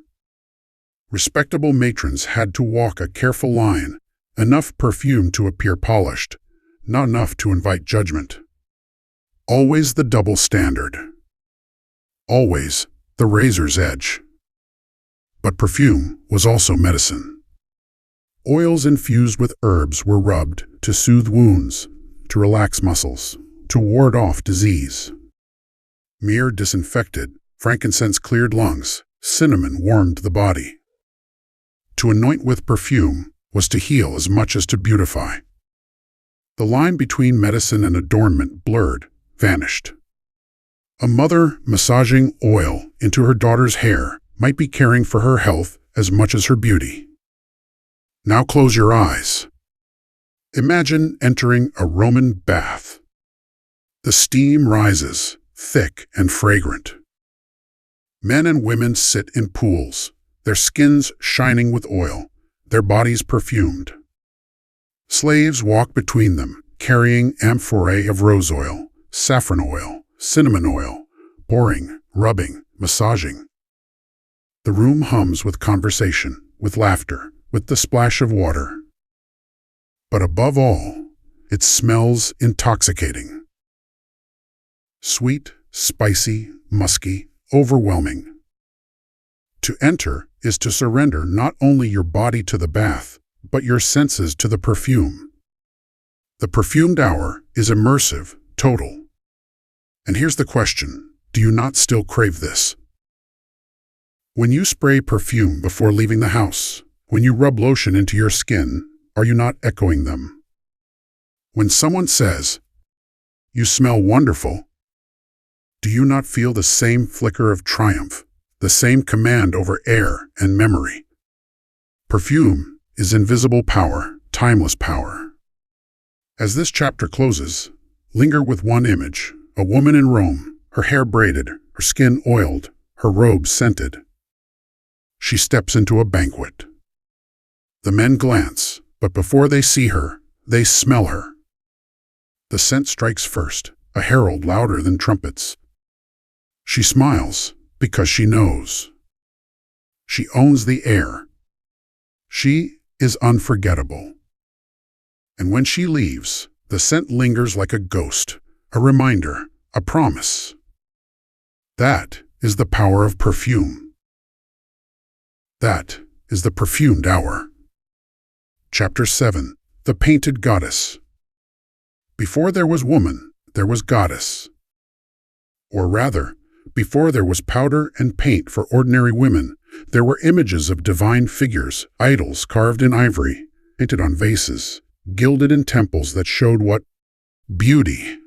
Respectable matrons had to walk a careful line, enough perfume to appear polished, not enough to invite judgment. Always the double standard. Always the razor's edge. But perfume was also medicine. Oils infused with herbs were rubbed to soothe wounds, to relax muscles, to ward off disease. Myrrh disinfected, frankincense cleared lungs, cinnamon warmed the body. To anoint with perfume was to heal as much as to beautify. The line between medicine and adornment blurred, vanished. A mother massaging oil into her daughter's hair might be caring for her health as much as her beauty. Now close your eyes. Imagine entering a Roman bath. The steam rises, thick and fragrant. Men and women sit in pools, their skins shining with oil, their bodies perfumed. Slaves walk between them, carrying amphorae of rose oil, saffron oil, cinnamon oil, pouring, rubbing, massaging. The room hums with conversation, with laughter, with the splash of water. But above all, it smells intoxicating. Sweet, spicy, musky, overwhelming. To enter is to surrender not only your body to the bath, but your senses to the perfume. The perfumed hour is immersive, total. And here's the question, do you not still crave this? When you spray perfume before leaving the house, when you rub lotion into your skin, are you not echoing them? When someone says, "You smell wonderful," do you not feel the same flicker of triumph, the same command over air and memory? Perfume is invisible power, timeless power. As this chapter closes, linger with one image, a woman in Rome, her hair braided, her skin oiled, her robes scented. She steps into a banquet. The men glance, but before they see her, they smell her. The scent strikes first, a herald louder than trumpets. She smiles because she knows. She owns the air. She is unforgettable. And when she leaves, the scent lingers like a ghost, a reminder, a promise. That is the power of perfume. That is the perfumed hour. Chapter 7. The Painted Goddess. Before there was woman, there was goddess. Or rather, before there was powder and paint for ordinary women, there were images of divine figures, idols carved in ivory, painted on vases, gilded in temples that showed what beauty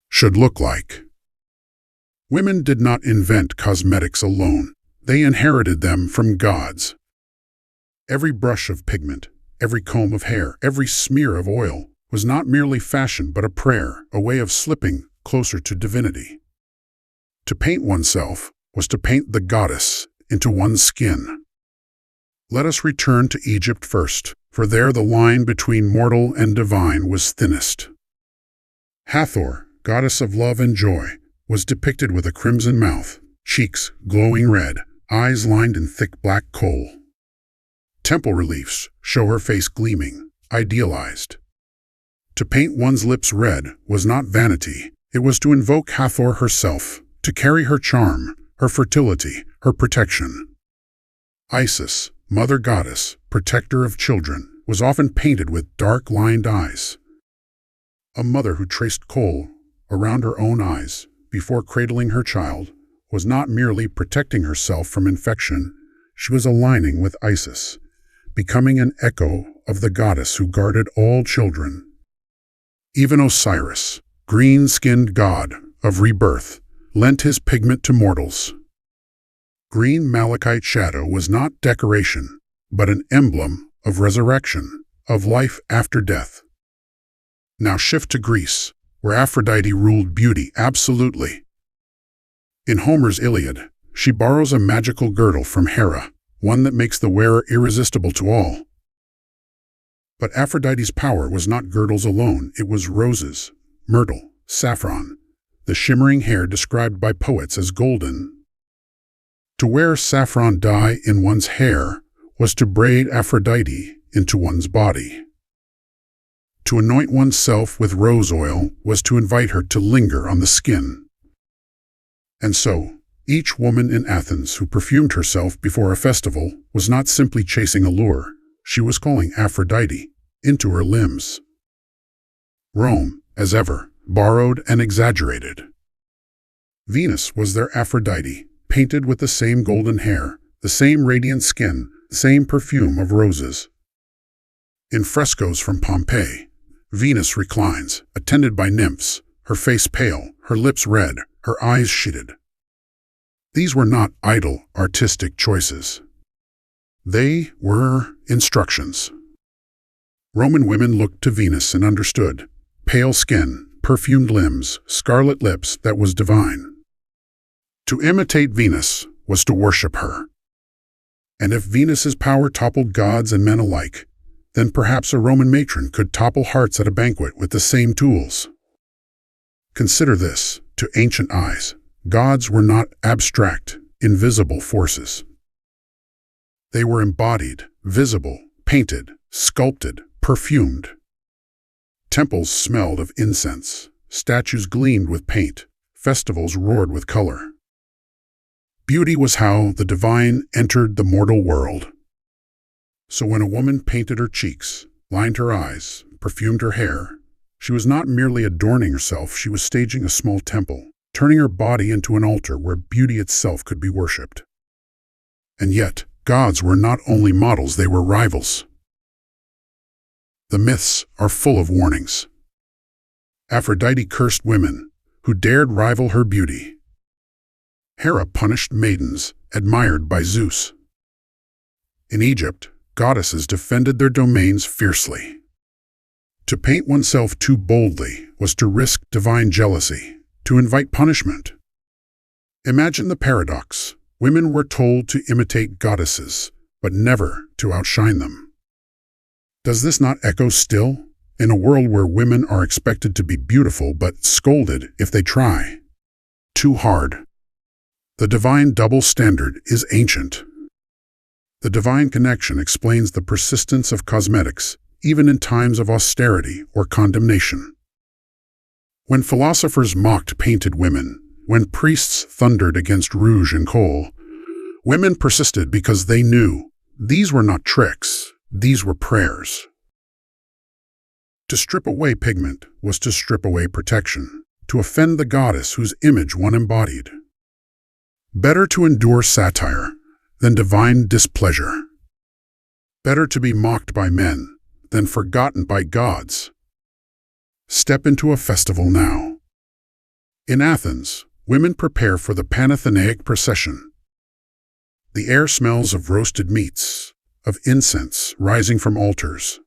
should look like. Women did not invent cosmetics alone. They inherited them from gods. Every brush of pigment, every comb of hair, every smear of oil was not merely fashion but a prayer, a way of slipping closer to divinity. To paint oneself was to paint the goddess into one's skin. Let us return to Egypt first, for there the line between mortal and divine was thinnest. Hathor, goddess of love and joy, was depicted with a crimson mouth, cheeks glowing red, eyes lined in thick black kohl. Temple reliefs show her face gleaming, idealized. To paint one's lips red was not vanity, it was to invoke Hathor herself, to carry her charm, her fertility, her protection. Isis, mother goddess, protector of children, was often painted with dark-lined eyes. A mother who traced kohl around her own eyes before cradling her child was not merely protecting herself from infection, she was aligning with Isis, becoming an echo of the goddess who guarded all children. Even Osiris, green-skinned god of rebirth, lent his pigment to mortals. Green malachite shadow was not decoration, but an emblem of resurrection, of life after death. Now shift to Greece, where Aphrodite ruled beauty absolutely. In Homer's Iliad, she borrows a magical girdle from Hera, one that makes the wearer irresistible to all. But Aphrodite's power was not girdles alone, it was roses, myrtle, saffron, the shimmering hair described by poets as golden. To wear saffron dye in one's hair was to braid Aphrodite into one's body. To anoint oneself with rose oil was to invite her to linger on the skin. And so, each woman in Athens who perfumed herself before a festival was not simply chasing a lure, she was calling Aphrodite into her limbs. Rome, as ever, borrowed and exaggerated. Venus was their Aphrodite, painted with the same golden hair, the same radiant skin, the same perfume of roses. In frescoes from Pompeii, Venus reclines, attended by nymphs, her face pale, her lips red, her eyes sheeted. These were not idle, artistic choices. They were instructions. Roman women looked to Venus and understood. Pale skin, perfumed limbs, scarlet lips, that was divine. To imitate Venus was to worship her. And if Venus's power toppled gods and men alike, then perhaps a Roman matron could topple hearts at a banquet with the same tools. Consider this, to ancient eyes, gods were not abstract, invisible forces. They were embodied, visible, painted, sculpted, perfumed. Temples smelled of incense, statues gleamed with paint, festivals roared with color. Beauty was how the divine entered the mortal world. So when a woman painted her cheeks, lined her eyes, perfumed her hair, she was not merely adorning herself, she was staging a small temple, turning her body into an altar where beauty itself could be worshipped. And yet, gods were not only models, they were rivals. The myths are full of warnings. Aphrodite cursed women who dared rival her beauty. Hera punished maidens admired by Zeus. In Egypt, goddesses defended their domains fiercely. To paint oneself too boldly was to risk divine jealousy, to invite punishment. Imagine the paradox. Women were told to imitate goddesses, but never to outshine them. Does this not echo still, in a world where women are expected to be beautiful but scolded if they try too hard? The divine double standard is ancient. The divine connection explains the persistence of cosmetics, even in times of austerity or condemnation. When philosophers mocked painted women, when priests thundered against rouge and kohl, women persisted because they knew these were not tricks, these were prayers. To strip away pigment was to strip away protection, to offend the goddess whose image one embodied. Better to endure satire than divine displeasure. Better to be mocked by men than forgotten by gods. Step into a festival now. In Athens, women prepare for the Panathenaic procession. The air smells of roasted meats, of incense rising from altars.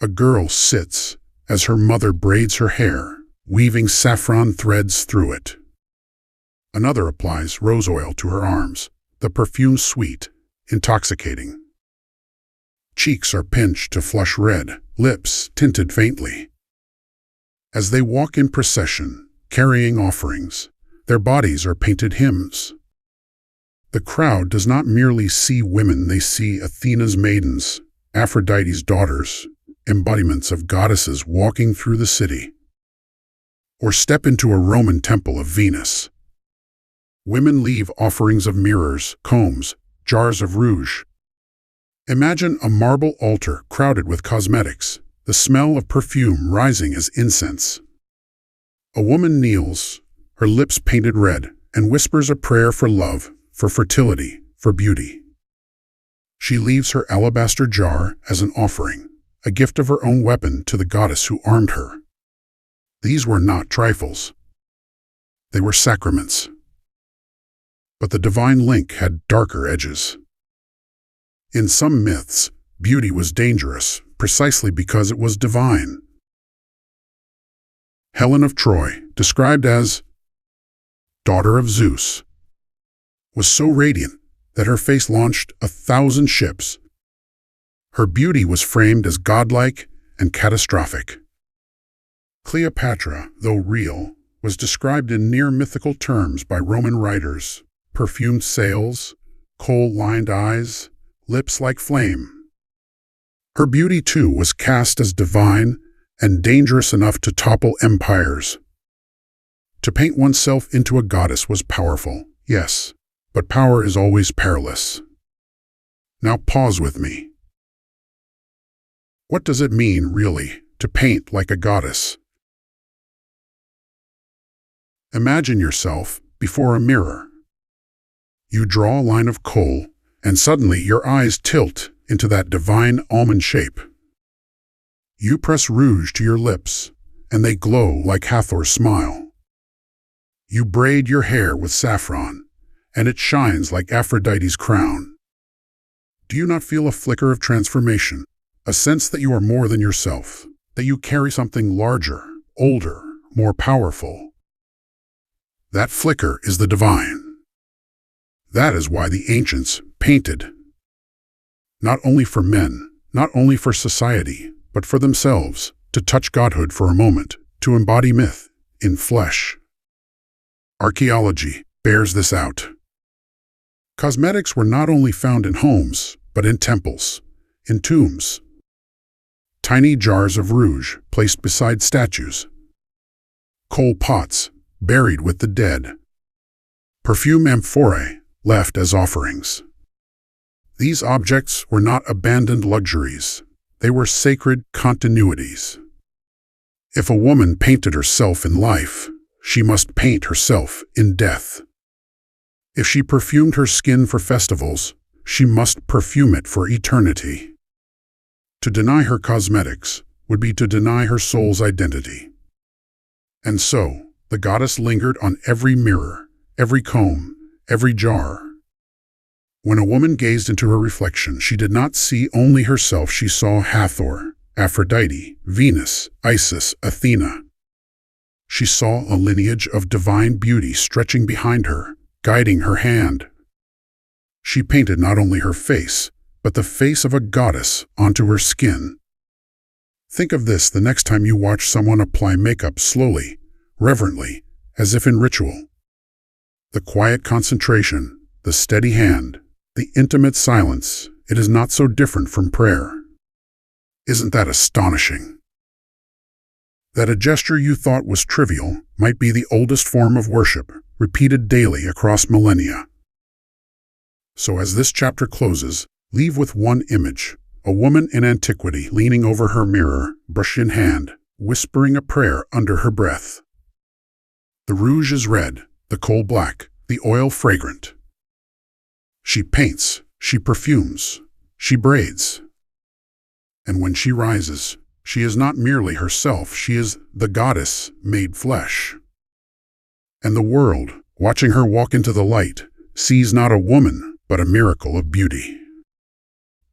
A girl sits as her mother braids her hair, weaving saffron threads through it. Another applies rose oil to her arms, the perfume sweet, intoxicating. Cheeks are pinched to flush red, lips tinted faintly. As they walk in procession, carrying offerings, their bodies are painted hymns. The crowd does not merely see women, they see Athena's maidens, Aphrodite's daughters, embodiments of goddesses walking through the city. Or step into a Roman temple of Venus. Women leave offerings of mirrors, combs, jars of rouge. Imagine a marble altar crowded with cosmetics, the smell of perfume rising as incense. A woman kneels, her lips painted red, and whispers a prayer for love, for fertility, for beauty. She leaves her alabaster jar as an offering, a gift of her own weapon to the goddess who armed her. These were not trifles. They were sacraments. But the divine link had darker edges. In some myths, beauty was dangerous, precisely because it was divine. Helen of Troy, described as daughter of Zeus, was so radiant that her face launched 1,000 ships. Her beauty was framed as godlike and catastrophic. Cleopatra, though real, was described in near-mythical terms by Roman writers: perfumed sails, kohl-lined eyes, lips like flame. Her beauty, too, was cast as divine and dangerous enough to topple empires. To paint oneself into a goddess was powerful, yes, but power is always perilous. Now pause with me. What does it mean, really, to paint like a goddess? Imagine yourself before a mirror. You draw a line of kohl, and suddenly your eyes tilt into that divine almond shape. You press rouge to your lips, and they glow like Hathor's smile. You braid your hair with saffron, and it shines like Aphrodite's crown. Do you not feel a flicker of transformation, a sense that you are more than yourself, that you carry something larger, older, more powerful? That flicker is the divine. That is why the ancients painted. Not only for men, not only for society, but for themselves, to touch godhood for a moment, to embody myth in flesh. Archaeology bears this out. Cosmetics were not only found in homes, but in temples, in tombs. Tiny jars of rouge placed beside statues. Kohl pots buried with the dead. Perfume amphorae left as offerings. These objects were not abandoned luxuries. They were sacred continuities. If a woman painted herself in life, she must paint herself in death. If she perfumed her skin for festivals, she must perfume it for eternity. To deny her cosmetics would be to deny her soul's identity. And so, the goddess lingered on every mirror, every comb, every jar. When a woman gazed into her reflection, she did not see only herself, she saw Hathor, Aphrodite, Venus, Isis, Athena. She saw a lineage of divine beauty stretching behind her, guiding her hand. She painted not only her face, but the face of a goddess onto her skin. Think of this the next time you watch someone apply makeup slowly, reverently, as if in ritual. The quiet concentration, the steady hand, the intimate silence, it is not so different from prayer. Isn't that astonishing? That a gesture you thought was trivial might be the oldest form of worship, repeated daily across millennia. So as this chapter closes, leave with one image: a woman in antiquity leaning over her mirror, brush in hand, whispering a prayer under her breath. The rouge is red, the kohl black, the oil fragrant. She paints, she perfumes, she braids. And when she rises, she is not merely herself, she is the goddess made flesh. And the world, watching her walk into the light, sees not a woman, but a miracle of beauty.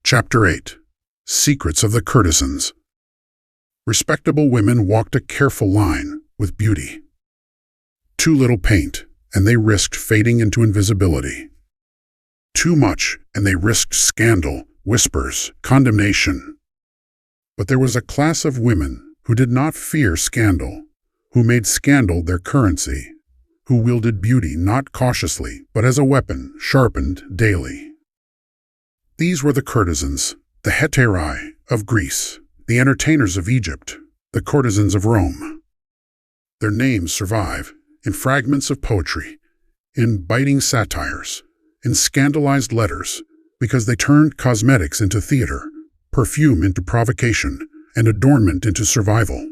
Chapter 8. Secrets of the Courtesans. Respectable women walked a careful line with beauty. Too little paint, and they risked fading into invisibility. Too much, and they risked scandal, whispers, condemnation. But there was a class of women who did not fear scandal, who made scandal their currency, who wielded beauty not cautiously, but as a weapon sharpened daily. These were the courtesans, the hetairai of Greece, the entertainers of Egypt, the courtesans of Rome. Their names survive in fragments of poetry, in biting satires, in scandalized letters, because they turned cosmetics into theater, perfume into provocation, and adornment into survival.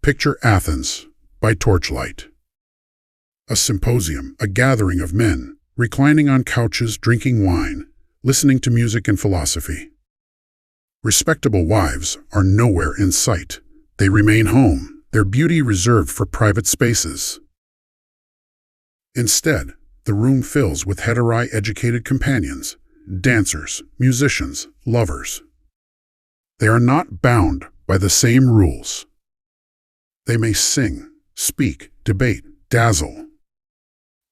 Picture Athens by torchlight. A symposium, a gathering of men, reclining on couches, drinking wine, listening to music and philosophy. Respectable wives are nowhere in sight. They remain home, their beauty reserved for private spaces. Instead, the room fills with hetairai-educated companions, dancers, musicians, lovers. They are not bound by the same rules. They may sing, speak, debate, dazzle.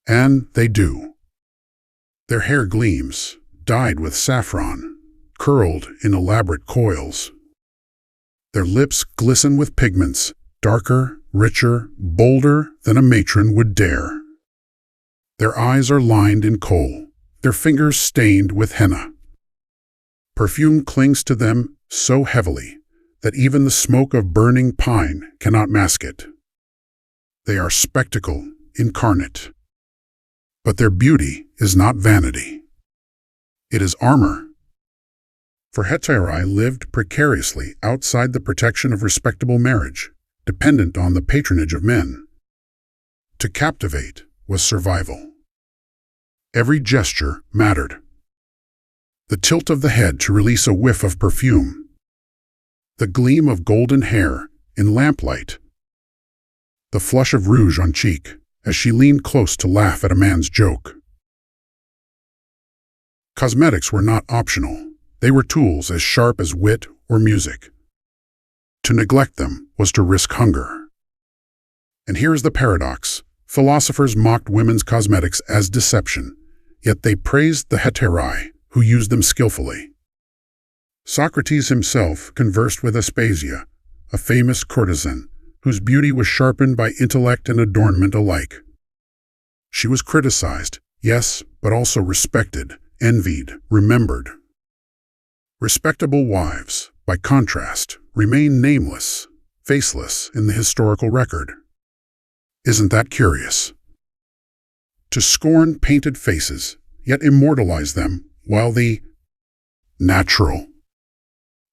And they do. Their hair gleams, dyed with saffron, curled in elaborate coils. Their lips glisten with pigments, darker, richer, bolder than a matron would dare. Their eyes are lined in kohl, their fingers stained with henna. Perfume clings to them so heavily that even the smoke of burning pine cannot mask it. They are spectacle incarnate. But their beauty is not vanity. It is armor. For Hetaerai lived precariously outside the protection of respectable marriage, dependent on the patronage of men. To captivate was survival. Every gesture mattered. The tilt of the head to release a whiff of perfume. The gleam of golden hair in lamplight. The flush of rouge on cheek as she leaned close to laugh at a man's joke. Cosmetics were not optional. They were tools as sharp as wit or music. To neglect them was to risk hunger. And here's the paradox. Philosophers mocked women's cosmetics as deception, yet they praised the Hetaerai, who used them skillfully. Socrates himself conversed with Aspasia, a famous courtesan, whose beauty was sharpened by intellect and adornment alike. She was criticized, yes, but also respected, envied, remembered. Respectable wives, by contrast, remain nameless, faceless in the historical record. Isn't that curious? To scorn painted faces, yet immortalize them, while the natural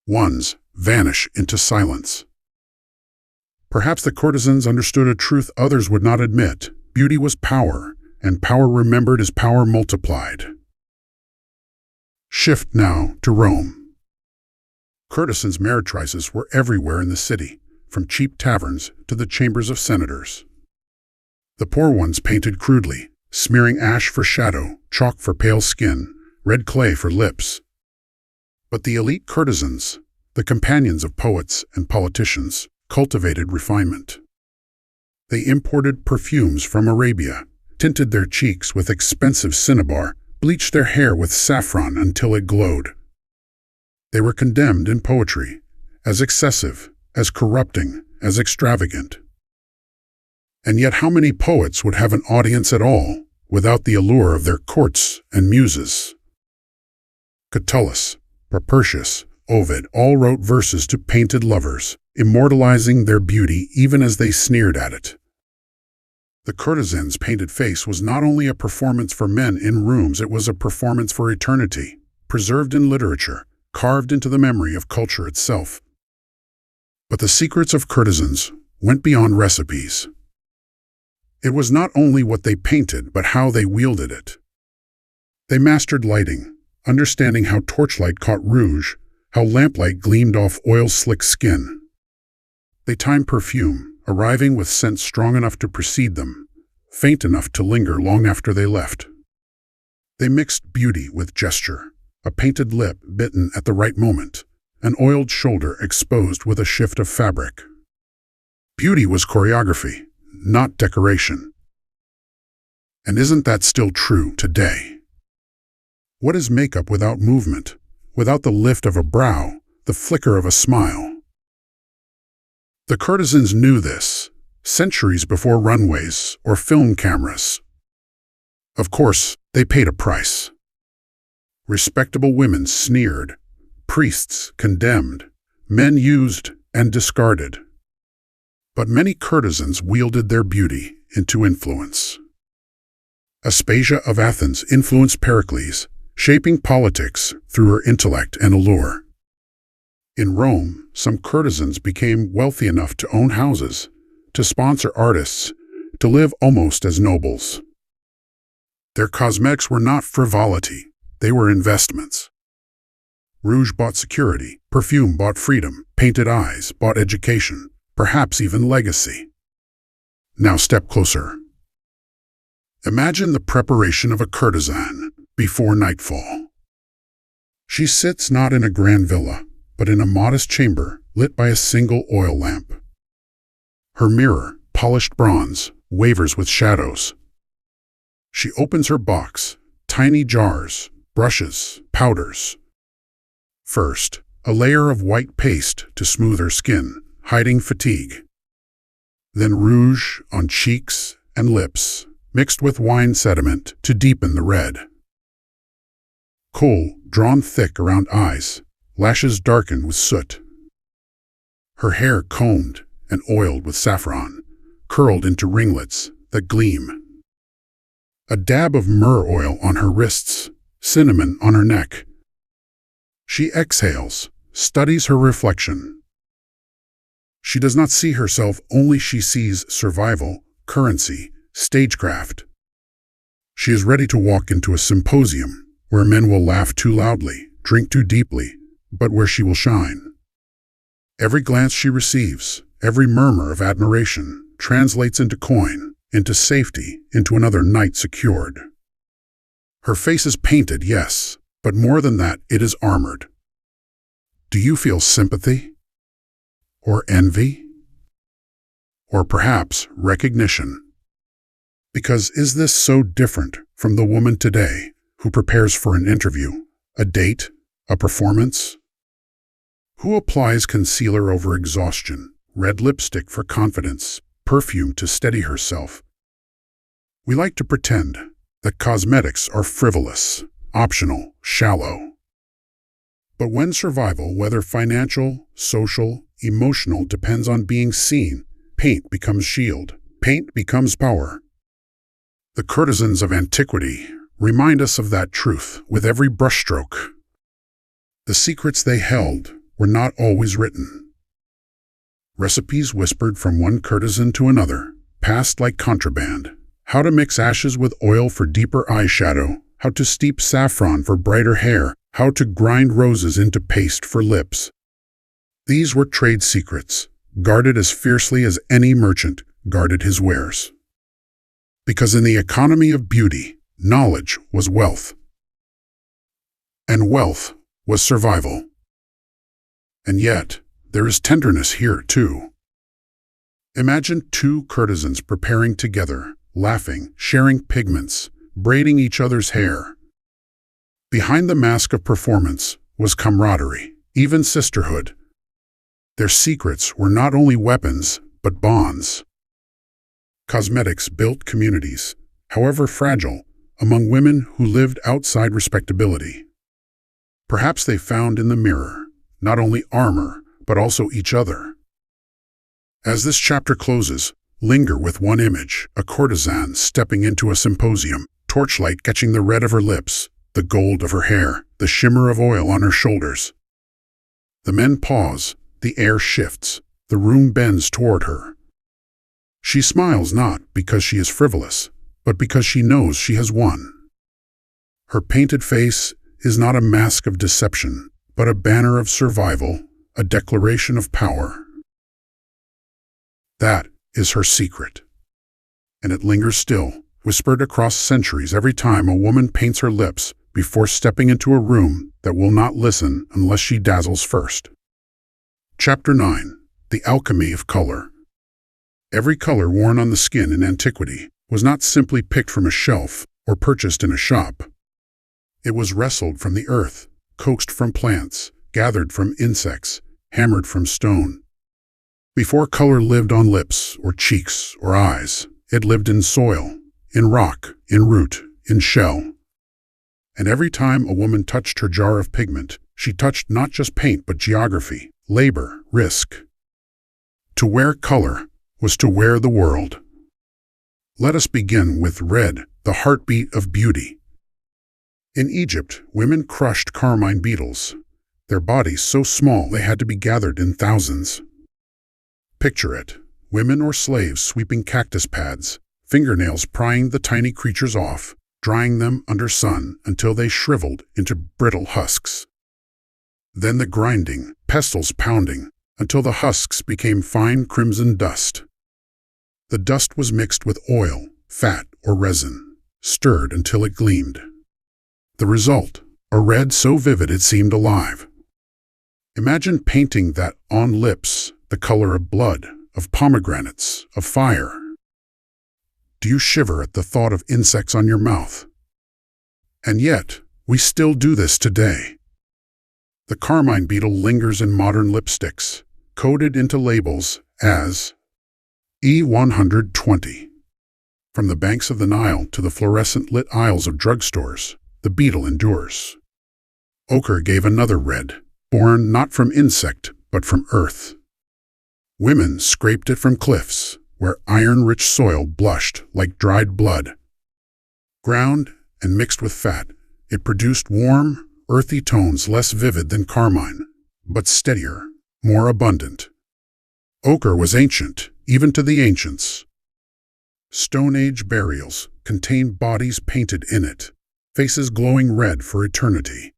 ones vanish into silence. Perhaps the courtesans understood a truth others would not admit. Beauty was power, and power remembered is power multiplied. Shift now to Rome. Courtesans' meretrices were everywhere in the city, from cheap taverns to the chambers of senators. The poor ones painted crudely, smearing ash for shadow, chalk for pale skin, red clay for lips. But the elite courtesans, the companions of poets and politicians, cultivated refinement. They imported perfumes from Arabia, tinted their cheeks with expensive cinnabar, bleached their hair with saffron until it glowed. They were condemned in poetry, as excessive, as corrupting, as extravagant. And yet how many poets would have an audience at all without the allure of their courts and muses? Catullus, Propertius, Ovid all wrote verses to painted lovers, immortalizing their beauty even as they sneered at it. The courtesan's painted face was not only a performance for men in rooms, it was a performance for eternity, preserved in literature, carved into the memory of culture itself. But the secrets of courtesans went beyond recipes. It was not only what they painted, but how they wielded it. They mastered lighting, understanding how torchlight caught rouge, how lamplight gleamed off oil-slick skin. They timed perfume, arriving with scents strong enough to precede them, faint enough to linger long after they left. They mixed beauty with gesture, a painted lip bitten at the right moment, an oiled shoulder exposed with a shift of fabric. Beauty was choreography, not decoration. And isn't that still true today? What is makeup without movement, without the lift of a brow, the flicker of a smile? The courtesans knew this, centuries before runways or film cameras. Of course, they paid a price. Respectable women sneered, priests condemned, men used and discarded. But many courtesans wielded their beauty into influence. Aspasia of Athens influenced Pericles, shaping politics through her intellect and allure. In Rome, some courtesans became wealthy enough to own houses, to sponsor artists, to live almost as nobles. Their cosmetics were not frivolity, they were investments. Rouge bought security, perfume bought freedom, painted eyes bought education, perhaps even legacy. Now step closer. Imagine the preparation of a courtesan before nightfall. She sits not in a grand villa, but in a modest chamber lit by a single oil lamp. Her mirror, polished bronze, wavers with shadows. She opens her box, tiny jars, brushes, powders. First, a layer of white paste to smooth her skin, hiding fatigue. Then rouge on cheeks and lips, mixed with wine sediment to deepen the red. Kohl drawn thick around eyes, lashes darkened with soot. Her hair combed and oiled with saffron, curled into ringlets that gleam. A dab of myrrh oil on her wrists, cinnamon on her neck. She exhales, studies her reflection. She does not see herself, only she sees survival, currency, stagecraft. She is ready to walk into a symposium where men will laugh too loudly, drink too deeply, but where she will shine. Every glance she receives, every murmur of admiration, translates into coin, into safety, into another night secured. Her face is painted, yes, but more than that, it is armored. Do you feel sympathy? Or envy? Or perhaps recognition? Because is this so different from the woman today who prepares for an interview, a date, a performance? Who applies concealer over exhaustion, red lipstick for confidence, perfume to steady herself? We like to pretend that cosmetics are frivolous, optional, shallow. But when survival, whether financial, social, emotional, depends on being seen, paint becomes shield, paint becomes power. The courtesans of antiquity remind us of that truth with every brushstroke. The secrets they held were not always written. Recipes whispered from one courtesan to another, passed like contraband. How to mix ashes with oil for deeper eyeshadow, how to steep saffron for brighter hair, how to grind roses into paste for lips. These were trade secrets, guarded as fiercely as any merchant guarded his wares. Because in the economy of beauty, knowledge was wealth. And wealth was survival. And yet, there is tenderness here too. Imagine two courtesans preparing together, laughing, sharing pigments, braiding each other's hair. Behind the mask of performance was camaraderie, even sisterhood. Their secrets were not only weapons, but bonds. Cosmetics built communities, however fragile, among women who lived outside respectability. Perhaps they found in the mirror not only armor, but also each other. As this chapter closes, linger with one image, a courtesan stepping into a symposium, torchlight catching the red of her lips, the gold of her hair, the shimmer of oil on her shoulders. The men pause, the air shifts, the room bends toward her. She smiles not because she is frivolous, but because she knows she has won. Her painted face is not a mask of deception, but a banner of survival, a declaration of power. That is her secret. And it lingers still, whispered across centuries every time a woman paints her lips before stepping into a room that will not listen unless she dazzles first. Chapter 9. The Alchemy of Color. Every color worn on the skin in antiquity was not simply picked from a shelf or purchased in a shop. It was wrestled from the earth, coaxed from plants, gathered from insects, hammered from stone. Before color lived on lips or cheeks or eyes, it lived in soil, in rock, in root, in shell. And every time a woman touched her jar of pigment, she touched not just paint but geography, labor, risk. To wear color was to wear the world. Let us begin with red, the heartbeat of beauty. In Egypt, women crushed carmine beetles, their bodies so small they had to be gathered in thousands. Picture it, women or slaves sweeping cactus pads, fingernails prying the tiny creatures off, drying them under sun until they shriveled into brittle husks. Then the grinding, pestles pounding, until the husks became fine crimson dust. The dust was mixed with oil, fat, or resin, stirred until it gleamed. The result, a red so vivid it seemed alive. Imagine painting that on lips, the color of blood, of pomegranates, of fire. Do you shiver at the thought of insects on your mouth? And yet, we still do this today. The carmine beetle lingers in modern lipsticks, coded into labels as E120. From the banks of the Nile to the fluorescent-lit aisles of drugstores, the beetle endures. Ochre gave another red, born not from insect, but from earth. Women scraped it from cliffs, where iron-rich soil blushed like dried blood. Ground and mixed with fat, it produced warm, earthy tones less vivid than carmine, but steadier, more abundant. Ochre was ancient, even to the ancients. Stone Age burials contained bodies painted in it, faces glowing red for eternity.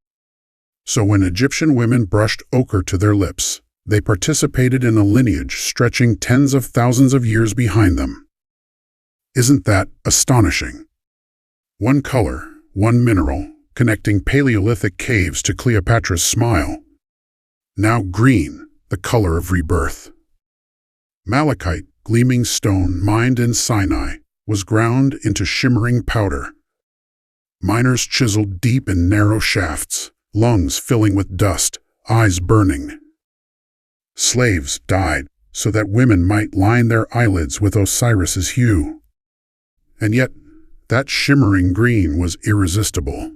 So when Egyptian women brushed ochre to their lips, they participated in a lineage stretching tens of thousands of years behind them. Isn't that astonishing? One color, one mineral, connecting Paleolithic caves to Cleopatra's smile. Now green, the color of rebirth. Malachite, gleaming stone mined in Sinai, was ground into shimmering powder. Miners chiseled deep in narrow shafts, lungs filling with dust, eyes burning. Slaves died so that women might line their eyelids with Osiris's hue. And yet, that shimmering green was irresistible.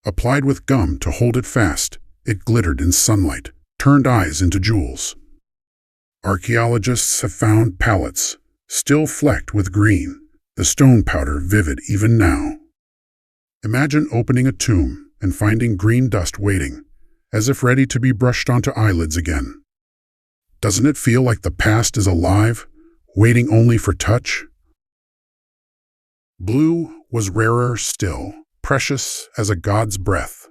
Applied with gum to hold it fast, it glittered in sunlight, turned eyes into jewels. Archaeologists have found palettes, still flecked with green, the stone powder vivid even now. Imagine opening a tomb and finding green dust waiting, as if ready to be brushed onto eyelids again. Doesn't it feel like the past is alive, waiting only for touch? Blue was rarer still, precious as a god's breath.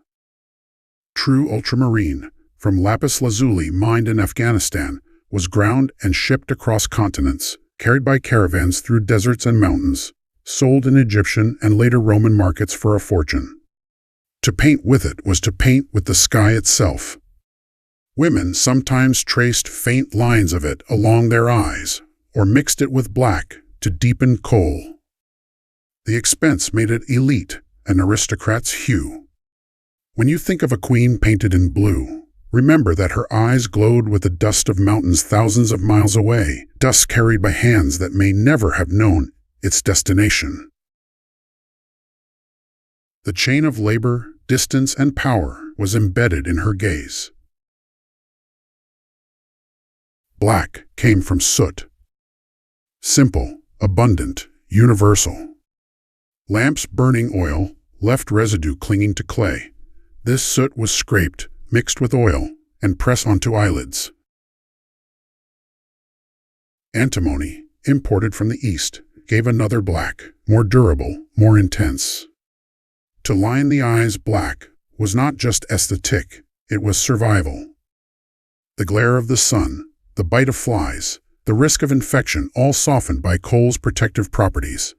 True ultramarine, from lapis lazuli mined in Afghanistan, was ground and shipped across continents, carried by caravans through deserts and mountains, sold in Egyptian and later Roman markets for a fortune. To paint with it was to paint with the sky itself. Women sometimes traced faint lines of it along their eyes, or mixed it with black to deepen kohl. The expense made it elite, an aristocrat's hue. When you think of a queen painted in blue, remember that her eyes glowed with the dust of mountains thousands of miles away, dust carried by hands that may never have known its destination. The chain of labor, distance, and power was embedded in her gaze. Black came from soot. Simple, abundant, universal. Lamps burning oil left residue clinging to clay. This soot was scraped, mixed with oil, and pressed onto eyelids. Antimony, imported from the East, gave another black, more durable, more intense. To line the eyes black was not just aesthetic, it was survival. The glare of the sun, the bite of flies, the risk of infection all softened by kohl's protective properties.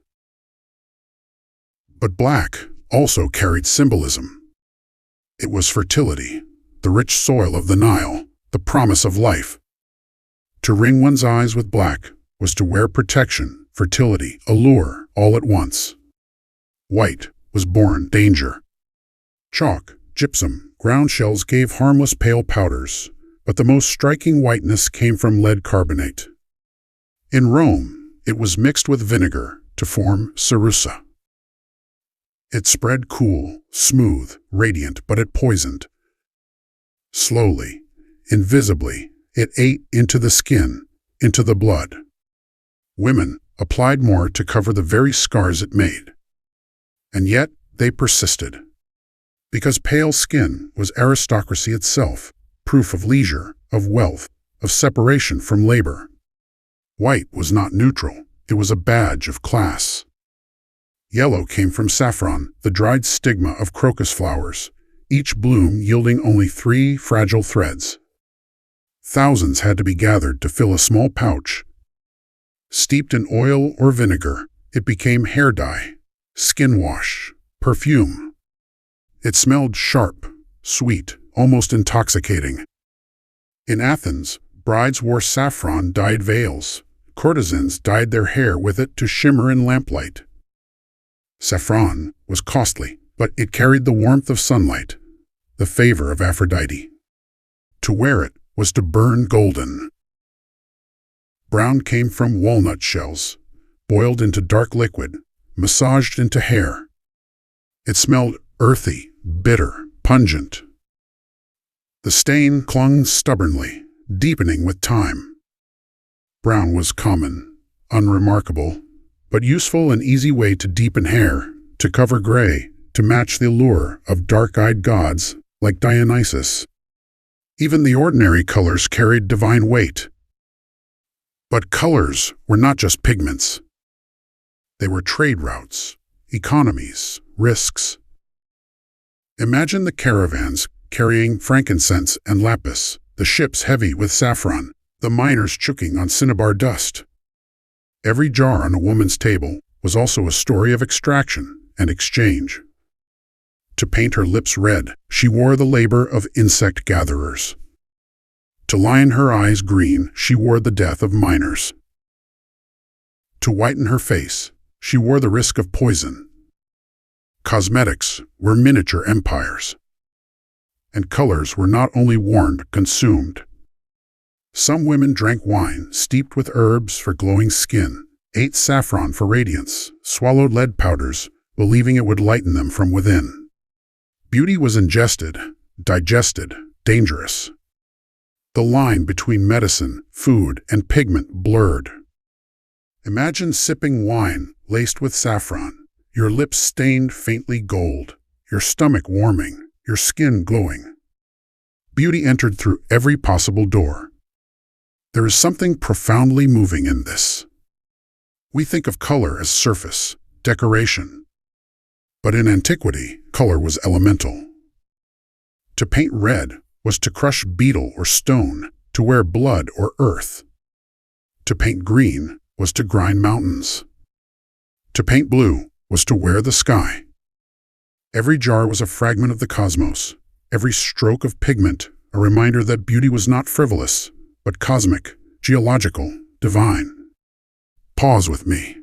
But black also carried symbolism. It was fertility, the rich soil of the Nile, the promise of life. To ring one's eyes with black was to wear protection, fertility, allure, all at once. White was born danger. Chalk, gypsum, ground shells gave harmless pale powders, but the most striking whiteness came from lead carbonate. In Rome, it was mixed with vinegar to form cerussa. It spread cool, smooth, radiant, but it poisoned. Slowly, invisibly, it ate into the skin, into the blood. Women applied more to cover the very scars it made. And yet, they persisted. Because pale skin was aristocracy itself, proof of leisure, of wealth, of separation from labor. White was not neutral, it was a badge of class. Yellow came from saffron, the dried stigma of crocus flowers, each bloom yielding only 3 fragile threads. Thousands had to be gathered to fill a small pouch. Steeped in oil or vinegar, it became hair dye, skin wash, perfume. It smelled sharp, sweet, almost intoxicating. In Athens, brides wore saffron-dyed veils. Courtesans dyed their hair with it to shimmer in lamplight. Saffron was costly, but it carried the warmth of sunlight. the favor of Aphrodite. To wear it was to burn golden. Brown came from walnut shells, boiled into dark liquid, massaged into hair. It smelled earthy, bitter, pungent. The stain clung stubbornly, deepening with time. Brown was common, unremarkable, but useful and easy way to deepen hair, to cover gray, to match the allure of dark-eyed gods like Dionysus. Even the ordinary colors carried divine weight. But colors were not just pigments. They were trade routes, economies, risks. Imagine the caravans carrying frankincense and lapis, the ships heavy with saffron, the miners choking on cinnabar dust. Every jar on a woman's table was also a story of extraction and exchange. To paint her lips red, she wore the labor of insect gatherers. To line her eyes green, she wore the death of miners. To whiten her face, she wore the risk of poison. Cosmetics were miniature empires. And colors were not only worn, consumed. Some women drank wine steeped with herbs for glowing skin, ate saffron for radiance, swallowed lead powders, believing it would lighten them from within. Beauty was ingested, digested, dangerous. The line between medicine, food, and pigment blurred. Imagine sipping wine laced with saffron, your lips stained faintly gold, your stomach warming, your skin glowing. Beauty entered through every possible door. There is something profoundly moving in this. We think of color as surface, decoration. But in antiquity, color was elemental. To paint red was to crush beetle or stone, to wear blood or earth. To paint green was to grind mountains. To paint blue was to wear the sky. Every jar was a fragment of the cosmos, every stroke of pigment a reminder that beauty was not frivolous, but cosmic, geological, divine. Pause with me.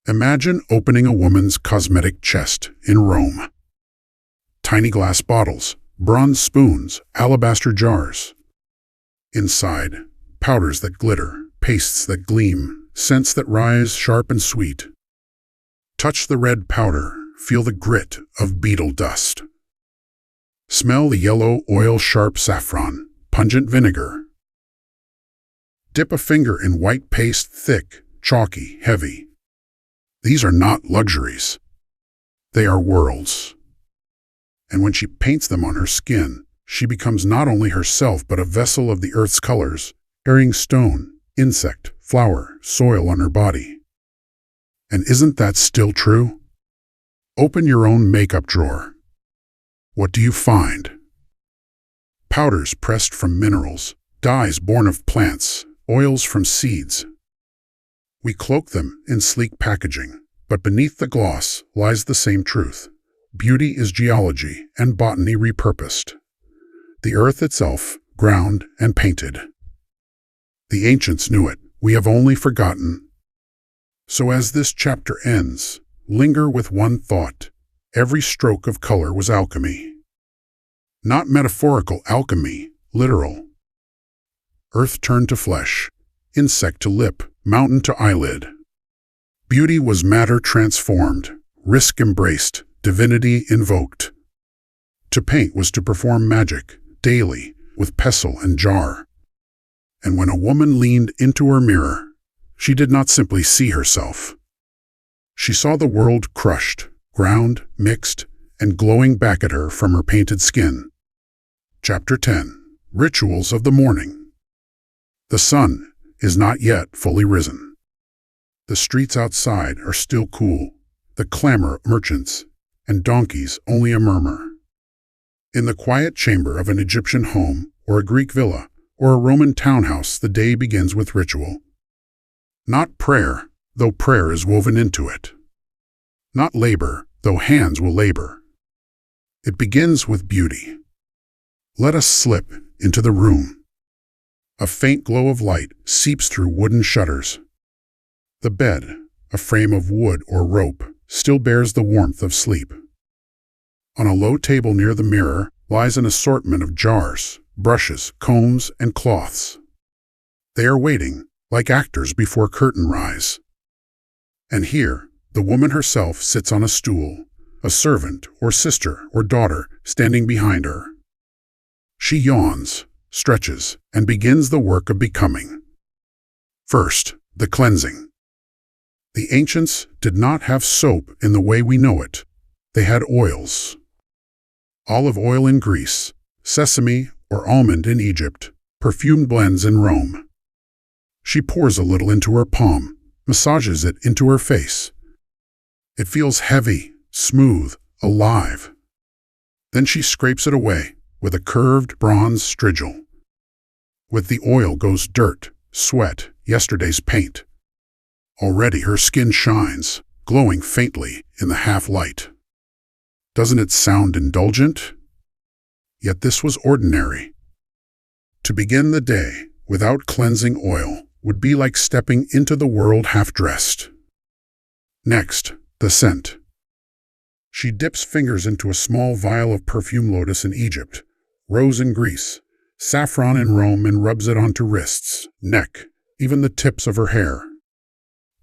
Imagine opening a woman's cosmetic chest in Rome. Tiny glass bottles, bronze spoons, alabaster jars. Inside, powders that glitter, pastes that gleam, scents that rise sharp and sweet. Touch the red powder, feel the grit of beetle dust. Smell the yellow oil-sharp saffron, pungent vinegar. Dip a finger in white paste, thick, chalky, heavy. These are not luxuries. They are worlds. And when she paints them on her skin, she becomes not only herself but a vessel of the earth's colors, carrying stone, insect, flower, soil on her body. And isn't that still true? Open your own makeup drawer. What do you find? Powders pressed from minerals, dyes born of plants, oils from seeds. We cloak them in sleek packaging, but beneath the gloss lies the same truth. Beauty is geology and botany repurposed. The earth itself, ground and painted. The ancients knew it, we have only forgotten. So as this chapter ends, linger with one thought. Every stroke of color was alchemy. Not metaphorical alchemy, literal. Earth turned to flesh, insect to lip, mountain to eyelid. Beauty was matter transformed, risk embraced, divinity invoked. To paint was to perform magic, daily, with pestle and jar. And when a woman leaned into her mirror, she did not simply see herself. She saw the world crushed, ground, mixed, and glowing back at her from her painted skin. Chapter 10. Rituals of the Morning. The sun is not yet fully risen. The streets outside are still cool, the clamor of merchants, and donkeys only a murmur. In the quiet chamber of an Egyptian home, or a Greek villa, or a Roman townhouse, the day begins with ritual. Not prayer, though prayer is woven into it. Not labor, though hands will labor. It begins with beauty. Let us slip into the room. A faint glow of light seeps through wooden shutters. The bed, a frame of wood or rope, still bears the warmth of sleep. On a low table near the mirror lies an assortment of jars, brushes, combs, and cloths. They are waiting, like actors before curtain rise. And here, the woman herself sits on a stool, a servant or sister or daughter standing behind her. She yawns, stretches, and begins the work of becoming. First, the cleansing. The ancients did not have soap in the way we know it. They had oils. Olive oil in Greece, sesame or almond in Egypt, perfumed blends in Rome. She pours a little into her palm, massages it into her face. It feels heavy, smooth, alive. Then she scrapes it away with a curved bronze strigil. With the oil goes dirt, sweat, yesterday's paint. Already her skin shines, glowing faintly in the half-light. Doesn't it sound indulgent? Yet this was ordinary. To begin the day without cleansing oil would be like stepping into the world half-dressed. Next, the scent. She dips fingers into a small vial of perfume lotus in Egypt, rose in Greece, saffron in Rome, and rubs it onto wrists, neck, even the tips of her hair.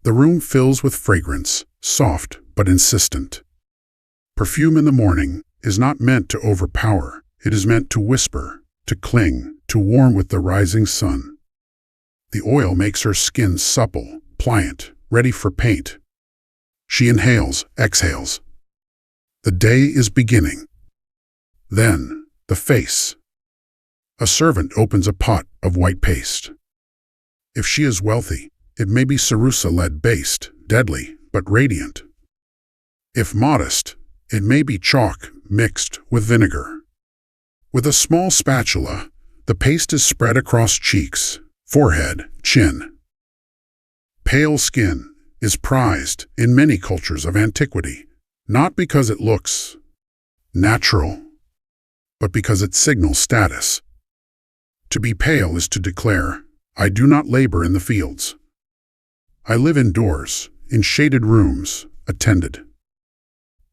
The room fills with fragrance, soft but insistent. Perfume in the morning is not meant to overpower, it is meant to whisper, to cling, to warm with the rising sun. The oil makes her skin supple, pliant, ready for paint. She inhales, exhales. The day is beginning. Then, the face. A servant opens a pot of white paste. If she is wealthy, it may be Sarusa-lead based, deadly, but radiant. If modest, it may be chalk mixed with vinegar. With a small spatula, the paste is spread across cheeks, forehead, chin. Pale skin is prized in many cultures of antiquity, not because it looks natural, but because it signals status. To be pale is to declare, I do not labor in the fields. I live indoors, in shaded rooms, attended.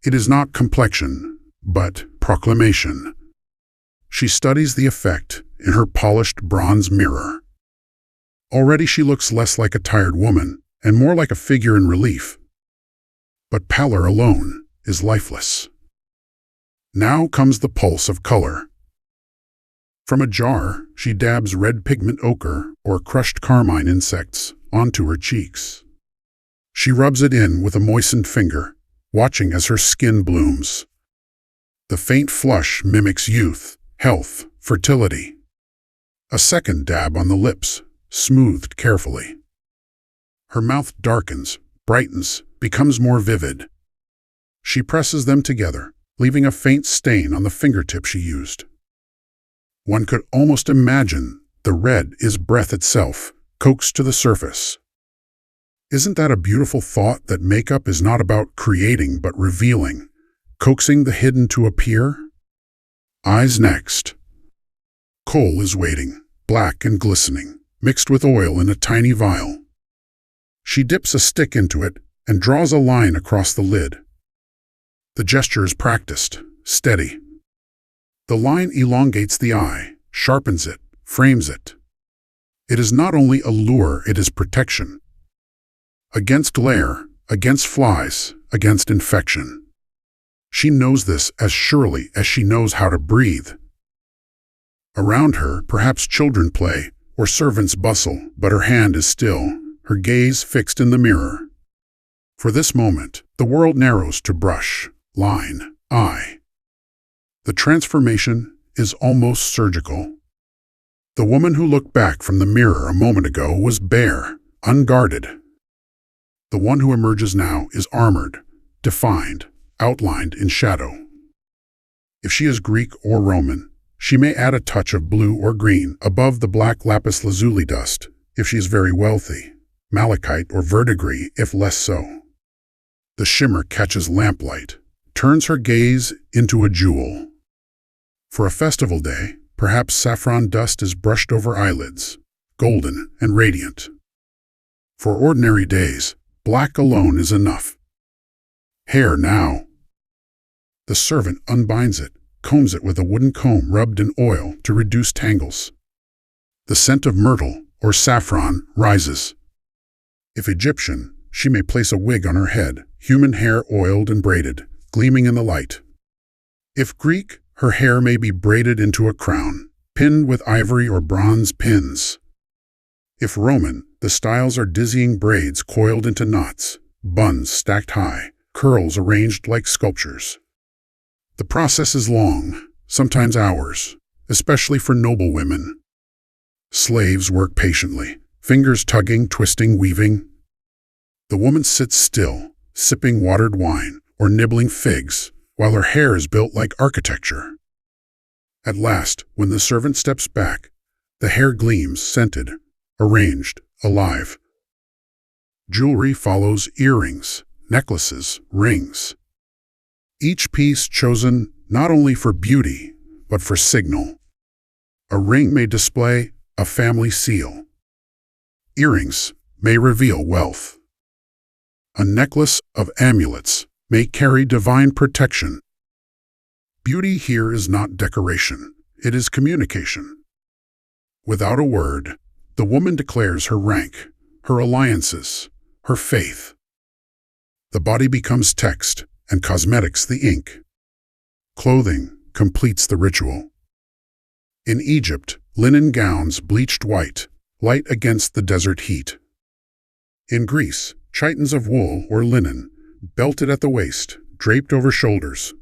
It is not complexion, but proclamation. She studies the effect in her polished bronze mirror. Already she looks less like a tired woman and more like a figure in relief. But pallor alone is lifeless. Now comes the pulse of color. From a jar, she dabs red pigment ochre or crushed carmine insects onto her cheeks. She rubs it in with a moistened finger, watching as her skin blooms. The faint flush mimics youth, health, fertility. A second dab on the lips, smoothed carefully. Her mouth darkens, brightens, becomes more vivid. She presses them together, leaving a faint stain on the fingertip she used. One could almost imagine the red is breath itself, coaxed to the surface. Isn't that a beautiful thought, that makeup is not about creating but revealing, coaxing the hidden to appear? Eyes next. Kohl is waiting, black and glistening, mixed with oil in a tiny vial. She dips a stick into it and draws a line across the lid. The gesture is practiced, steady. The line elongates the eye, sharpens it, frames it. It is not only a lure, it is protection. Against glare, against flies, against infection. She knows this as surely as she knows how to breathe. Around her, perhaps children play or servants bustle, but her hand is still, her gaze fixed in the mirror. For this moment, the world narrows to brush, line, eye. The transformation is almost surgical. The woman who looked back from the mirror a moment ago was bare, unguarded. The one who emerges now is armored, defined, outlined in shadow. If she is Greek or Roman, she may add a touch of blue or green above the black lapis lazuli dust if she is very wealthy, malachite or verdigris if less so. The shimmer catches lamplight, turns her gaze into a jewel. For a festival day, perhaps saffron dust is brushed over eyelids, golden and radiant. For ordinary days, black alone is enough. Hair now. The servant unbinds it, combs it with a wooden comb rubbed in oil to reduce tangles. The scent of myrtle or saffron rises. If Egyptian, she may place a wig on her head, human hair oiled and braided, gleaming in the light. If Greek, her hair may be braided into a crown, pinned with ivory or bronze pins. If Roman, the styles are dizzying braids coiled into knots, buns stacked high, curls arranged like sculptures. The process is long, sometimes hours, especially for noble women. Slaves work patiently, fingers tugging, twisting, weaving. The woman sits still, sipping watered wine or nibbling figs, while her hair is built like architecture. At last, when the servant steps back, the hair gleams, scented, arranged, alive. Jewelry follows: earrings, necklaces, rings. Each piece chosen not only for beauty, but for signal. A ring may display a family seal. Earrings may reveal wealth. A necklace of amulets may carry divine protection. Beauty here is not decoration, it is communication. Without a word, the woman declares her rank, her alliances, her faith. The body becomes text, and cosmetics the ink. Clothing completes the ritual. In Egypt, linen gowns bleached white, light against the desert heat. In Greece, chitons of wool or linen, belted at the waist, draped over shoulders.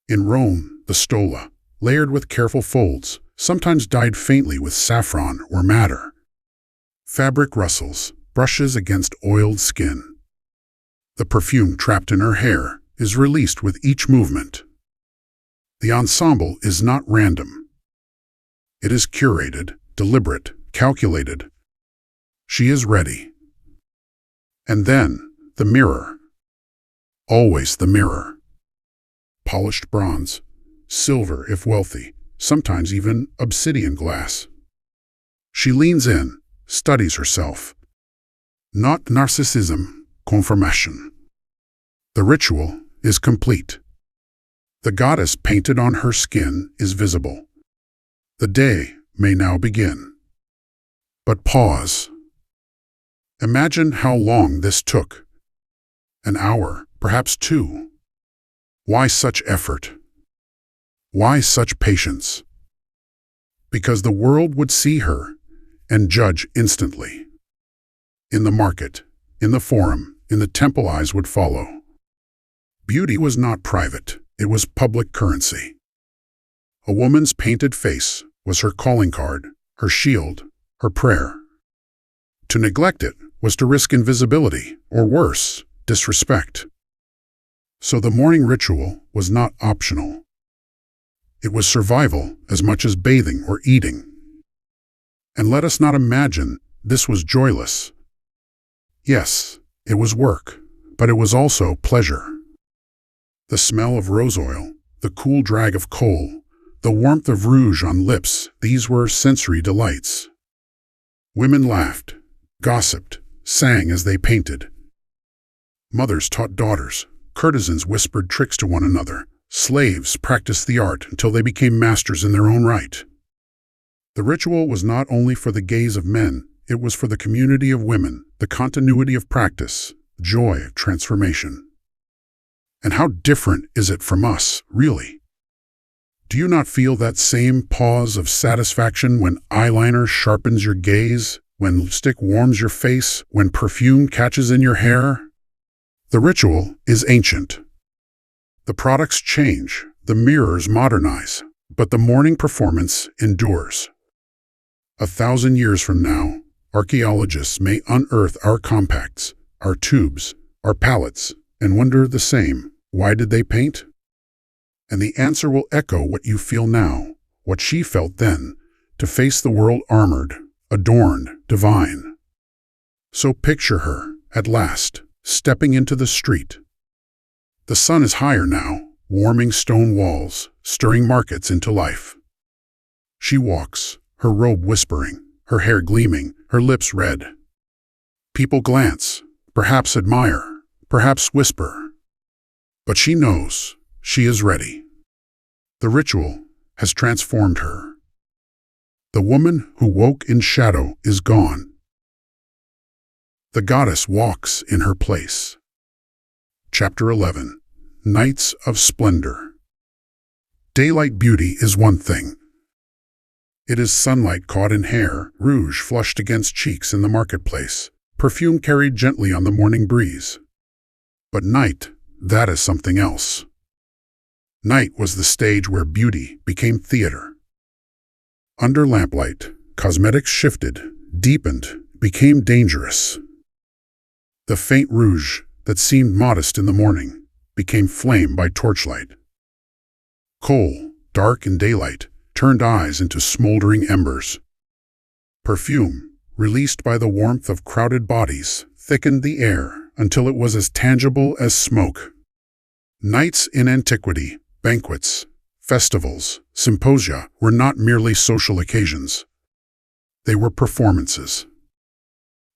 In Rome, the stola, layered with careful folds, sometimes dyed faintly with saffron or madder. Fabric rustles, brushes against oiled skin. The perfume trapped in her hair is released with each movement. The ensemble is not random. It is curated, deliberate, calculated. She is ready. And then, the mirror. Always the mirror. Polished bronze, silver if wealthy, sometimes even obsidian glass. She leans in, studies herself. Not narcissism, confirmation. The ritual is complete. The goddess painted on her skin is visible. The day may now begin. But pause. Imagine how long this took. An hour, perhaps 2. Why such effort? Why such patience? Because the world would see her and judge instantly. In the market, in the forum, in the temple, eyes would follow. Beauty was not private, it was public currency. A woman's painted face was her calling card, her shield, her prayer. To neglect it was to risk invisibility, or worse, disrespect. So the morning ritual was not optional. It was survival as much as bathing or eating. And let us not imagine this was joyless. Yes, it was work, but it was also pleasure. The smell of rose oil, the cool drag of coal, the warmth of rouge on lips, these were sensory delights. Women laughed, gossiped, sang as they painted. Mothers taught daughters, courtesans whispered tricks to one another, slaves practiced the art until they became masters in their own right. The ritual was not only for the gaze of men, it was for the community of women, the continuity of practice, joy of transformation. And how different is it from us, really? Do you not feel that same pause of satisfaction when eyeliner sharpens your gaze, when lipstick warms your face, when perfume catches in your hair? The ritual is ancient. The products change, the mirrors modernize, but the morning performance endures. 1,000 years from now, archaeologists may unearth our compacts, our tubes, our palettes, and wonder the same: why did they paint? And the answer will echo what you feel now, what she felt then, to face the world armored, adorned, divine. So picture her, at last, stepping into the street. The sun is higher now, warming stone walls, stirring markets into life. She walks, her robe whispering, her hair gleaming, her lips red. People glance, perhaps admire, perhaps whisper. But she knows, she is ready. The ritual has transformed her. The woman who woke in shadow is gone. The goddess walks in her place. Chapter 11. Nights of Splendor. Daylight beauty is one thing. It is sunlight caught in hair, rouge flushed against cheeks in the marketplace, perfume carried gently on the morning breeze. But night, that is something else. Night was the stage where beauty became theater. Under lamplight, cosmetics shifted, deepened, became dangerous. The faint rouge that seemed modest in the morning became flame by torchlight. Coal, dark in daylight, turned eyes into smoldering embers. Perfume, released by the warmth of crowded bodies, thickened the air until it was as tangible as smoke. Nights in antiquity, banquets, festivals, symposia were not merely social occasions. They were performances.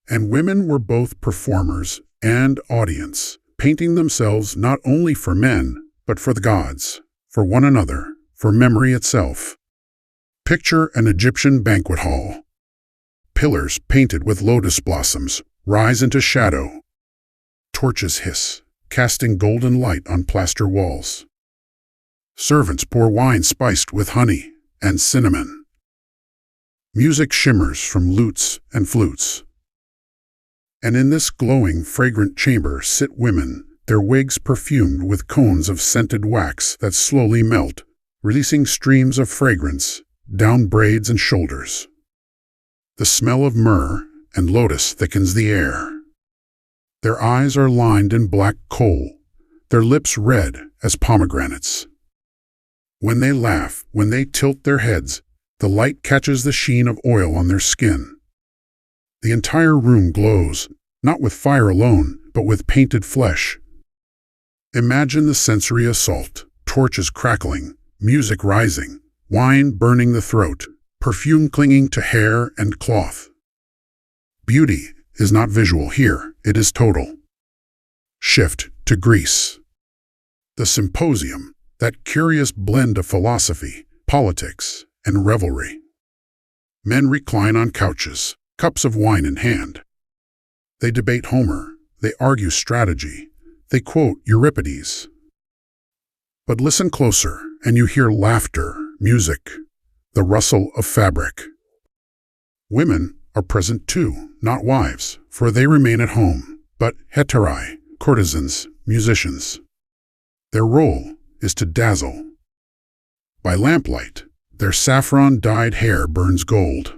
And women were both performers and audience, painting themselves not only for men, but for the gods, for one another, for memory itself. Picture an Egyptian banquet hall. Pillars painted with lotus blossoms rise into shadow. Torches hiss, casting golden light on plaster walls. Servants pour wine spiced with honey and cinnamon. Music shimmers from lutes and flutes. And in this glowing, fragrant chamber sit women, their wigs perfumed with cones of scented wax that slowly melt, releasing streams of fragrance down braids and shoulders. The smell of myrrh and lotus thickens the air. Their eyes are lined in black kohl, their lips red as pomegranates. When they laugh, when they tilt their heads, the light catches the sheen of oil on their skin. The entire room glows, not with fire alone, but with painted flesh. Imagine the sensory assault, torches crackling, music rising, wine burning the throat, perfume clinging to hair and cloth. Beauty is not visual here, it is total. Shift to Greece. The symposium, that curious blend of philosophy, politics, and revelry. Men recline on couches, cups of wine in hand. They debate Homer, they argue strategy, they quote Euripides. But listen closer, and you hear laughter, music, the rustle of fabric. Women are present too, not wives, for they remain at home, but hetairai, courtesans, musicians. Their role is to dazzle. By lamplight, their saffron-dyed hair burns gold.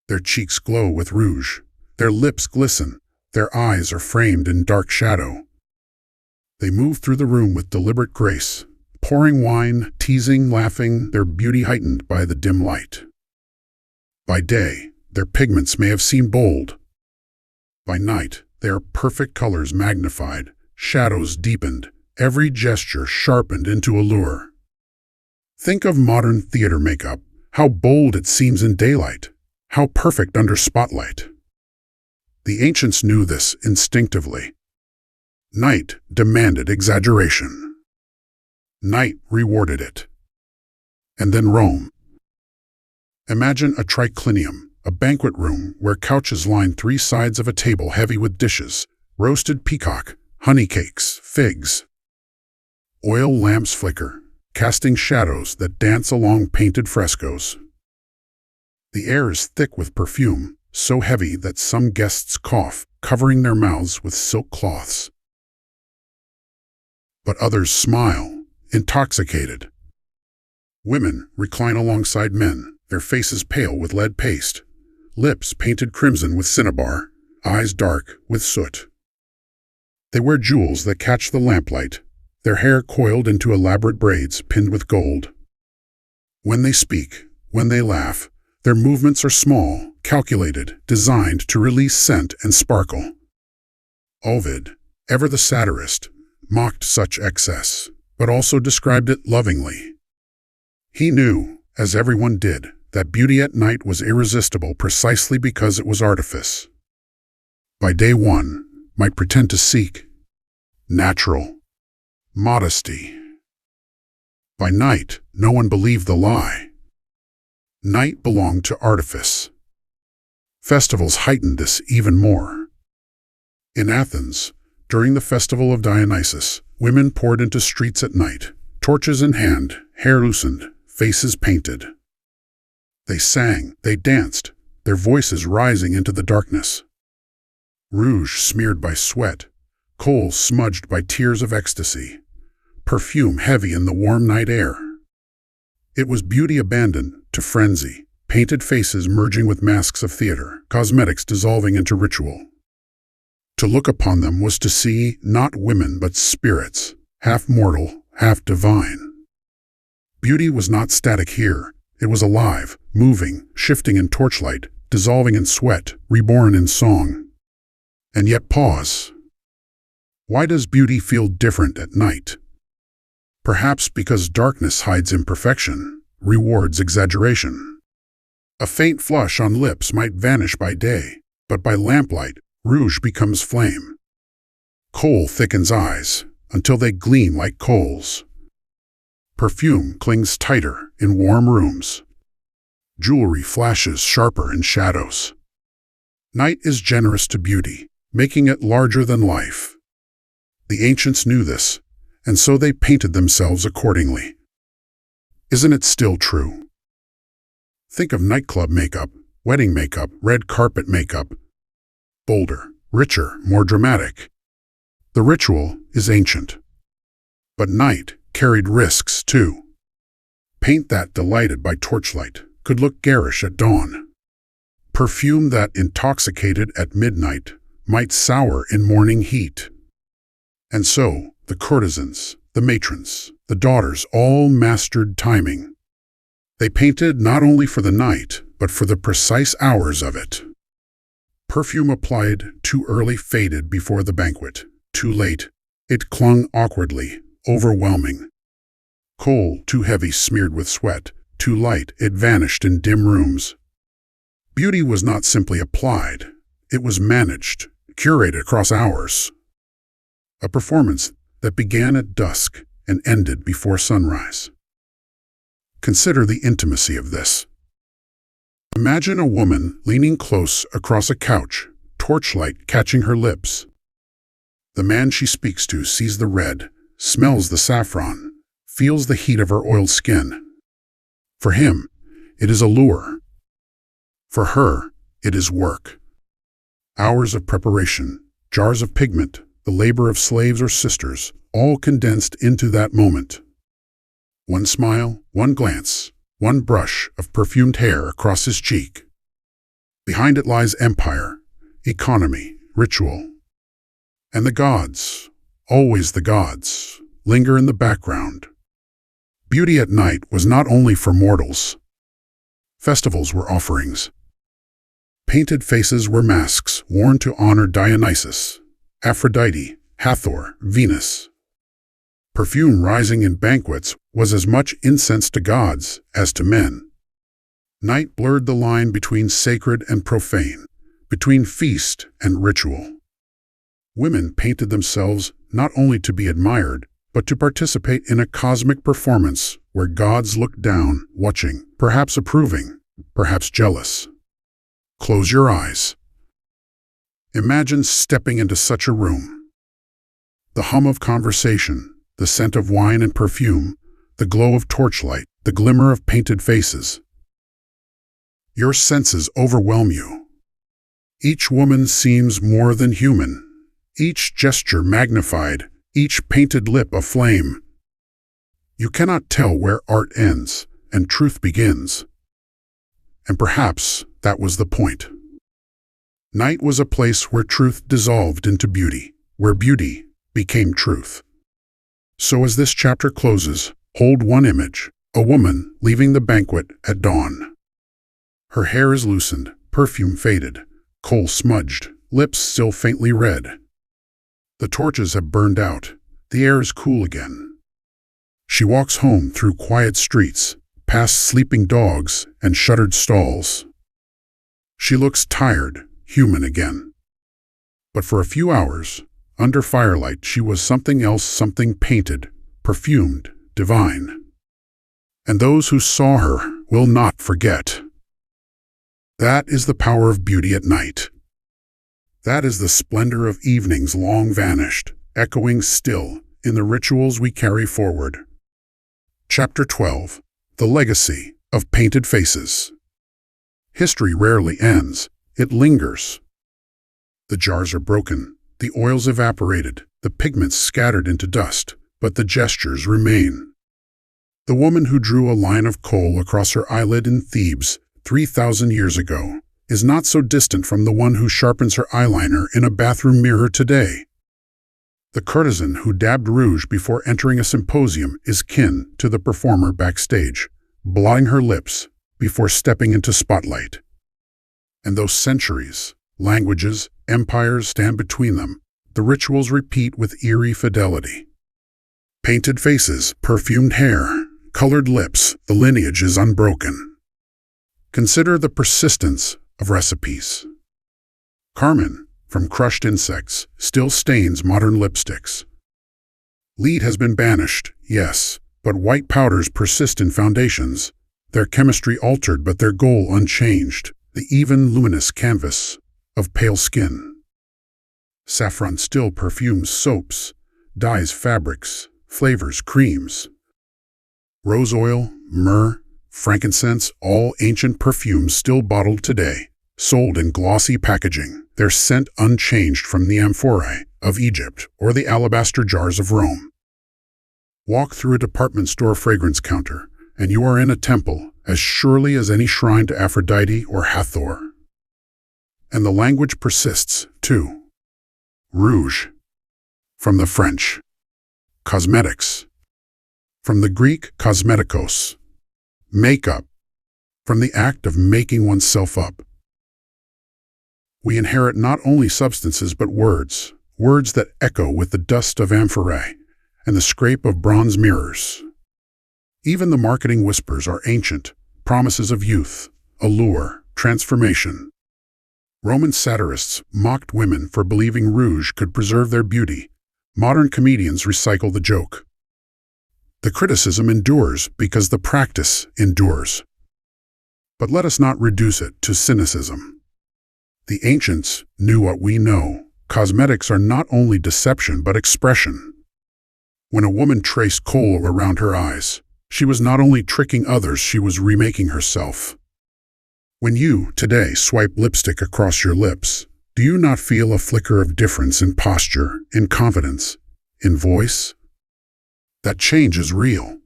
Their cheeks glow with rouge, their lips glisten, their eyes are framed in dark shadow. They move through the room with deliberate grace, pouring wine, teasing, laughing, their beauty heightened by the dim light. By day, their pigments may have seemed bold. By night, they are perfect colors magnified, shadows deepened, every gesture sharpened into allure. Think of modern theater makeup, how bold it seems in daylight, how perfect under spotlight. The ancients knew this instinctively. Night demanded exaggeration. Night rewarded it. And then Rome. Imagine a triclinium, a banquet room where couches line three sides of a table heavy with dishes, roasted peacock, honey cakes, figs. Oil lamps flicker, casting shadows that dance along painted frescoes. The air is thick with perfume, so heavy that some guests cough, covering their mouths with silk cloths. But others smile, intoxicated. Women recline alongside men, their faces pale with lead paste, lips painted crimson with cinnabar, eyes dark with soot. They wear jewels that catch the lamplight, their hair coiled into elaborate braids pinned with gold. When they speak, when they laugh, their movements are small, calculated, designed to release scent and sparkle. Ovid, ever the satirist, mocked such excess, but also described it lovingly. He knew, as everyone did, that beauty at night was irresistible precisely because it was artifice. By day one, might pretend to seek natural modesty, By night, no one believed the lie. Night belonged to artifice. Festivals heightened this even more. In Athens, during the festival of Dionysus, women poured into streets at night, torches in hand, hair loosened, faces painted. They sang, they danced, their voices rising into the darkness. Rouge smeared by sweat, kohl smudged by tears of ecstasy, perfume heavy in the warm night air. It was beauty abandoned to frenzy, painted faces merging with masks of theater, cosmetics dissolving into ritual. To look upon them was to see not women but spirits, half mortal, half divine. Beauty was not static here. It was alive, moving, shifting in torchlight, dissolving in sweat, reborn in song. And yet pause. Why does beauty feel different at night? Perhaps because darkness hides imperfection, rewards exaggeration. A faint flush on lips might vanish by day, but by lamplight, rouge becomes flame. Kohl thickens eyes, until they gleam like coals. Perfume clings tighter in warm rooms. Jewelry flashes sharper in shadows. Night is generous to beauty, making it larger than life. The ancients knew this, and so they painted themselves accordingly. Isn't it still true? Think of nightclub makeup, wedding makeup, red carpet makeup. Bolder, richer, more dramatic. The ritual is ancient. But night carried risks too. Paint that delighted by torchlight could look garish at dawn. Perfume that intoxicated at midnight might sour in morning heat. And so, the courtesans, the matrons, the daughters all mastered timing. They painted not only for the night, but for the precise hours of it. Perfume applied too early faded before the banquet. Too late, it clung awkwardly, overwhelming. Kohl too heavy smeared with sweat, too light it vanished in dim rooms. Beauty was not simply applied, it was managed, curated across hours. A performance that began at dusk and ended before sunrise. Consider the intimacy of this. Imagine a woman leaning close across a couch, torchlight catching her lips. The man she speaks to sees the red, smells the saffron, feels the heat of her oiled skin. For him, it is a lure. For her, it is work. Hours of preparation, jars of pigment, the labor of slaves or sisters, all condensed into that moment. One smile, one glance, one brush of perfumed hair across his cheek. Behind it lies empire, economy, ritual. And the gods, always the gods, linger in the background. Beauty at night was not only for mortals. Festivals were offerings. Painted faces were masks worn to honor Dionysus, Aphrodite, Hathor, Venus. Perfume rising in banquets was as much incense to gods as to men. Night blurred the line between sacred and profane, between feast and ritual. Women painted themselves not only to be admired, but to participate in a cosmic performance where gods looked down, watching, perhaps approving, perhaps jealous. Close your eyes. Imagine stepping into such a room. The hum of conversation, the scent of wine and perfume, the glow of torchlight, the glimmer of painted faces. Your senses overwhelm you. Each woman seems more than human, each gesture magnified, each painted lip aflame. You cannot tell where art ends and truth begins. And perhaps that was the point. Night was a place where truth dissolved into beauty, where beauty became truth. So as this chapter closes, hold one image, a woman leaving the banquet at dawn. Her hair is loosened, perfume faded, kohl smudged, lips still faintly red. The torches have burned out, the air is cool again. She walks home through quiet streets, past sleeping dogs and shuttered stalls. She looks tired, human again. But for a few hours, under firelight, she was something else, something painted, perfumed, divine. and those who saw her will not forget. That is the power of beauty at night. That is the splendor of evenings long vanished, echoing still in the rituals we carry forward. Chapter 12. The Legacy of Painted Faces. History rarely ends, it lingers. The jars are broken, the oils evaporated, the pigments scattered into dust, but the gestures remain. The woman who drew a line of coal across her eyelid in Thebes 3,000 years ago is not so distant from the one who sharpens her eyeliner in a bathroom mirror today. The courtesan who dabbed rouge before entering a symposium is kin to the performer backstage, blotting her lips before stepping into spotlight. And though centuries, languages, empires stand between them, the rituals repeat with eerie fidelity. Painted faces, perfumed hair, colored lips, the lineage is unbroken. Consider the persistence of recipes. Carmine, from crushed insects, still stains modern lipsticks. Lead has been banished, yes, but white powders persist in foundations, their chemistry altered but their goal unchanged, the even luminous canvas of pale skin. Saffron still perfumes soaps, dyes fabrics, flavors creams. Rose oil, myrrh, frankincense, all ancient perfumes still bottled today, sold in glossy packaging, their scent unchanged from the amphorae of Egypt or the alabaster jars of Rome. Walk through a department store fragrance counter, and you are in a temple as surely as any shrine to Aphrodite or Hathor. And the language persists, too. Rouge. From the French. Cosmetics. From the Greek kosmetikos. Makeup. From the act of making oneself up. We inherit not only substances but words, words that echo with the dust of amphorae and the scrape of bronze mirrors. Even the marketing whispers are ancient, promises of youth, allure, transformation. Roman satirists mocked women for believing rouge could preserve their beauty. Modern comedians recycle the joke. The criticism endures because the practice endures. But let us not reduce it to cynicism. The ancients knew what we know. Cosmetics are not only deception but expression. When a woman traced kohl around her eyes, she was not only tricking others, she was remaking herself. When you, today, swipe lipstick across your lips, do you not feel a flicker of difference in posture, in confidence, in voice? That change is real.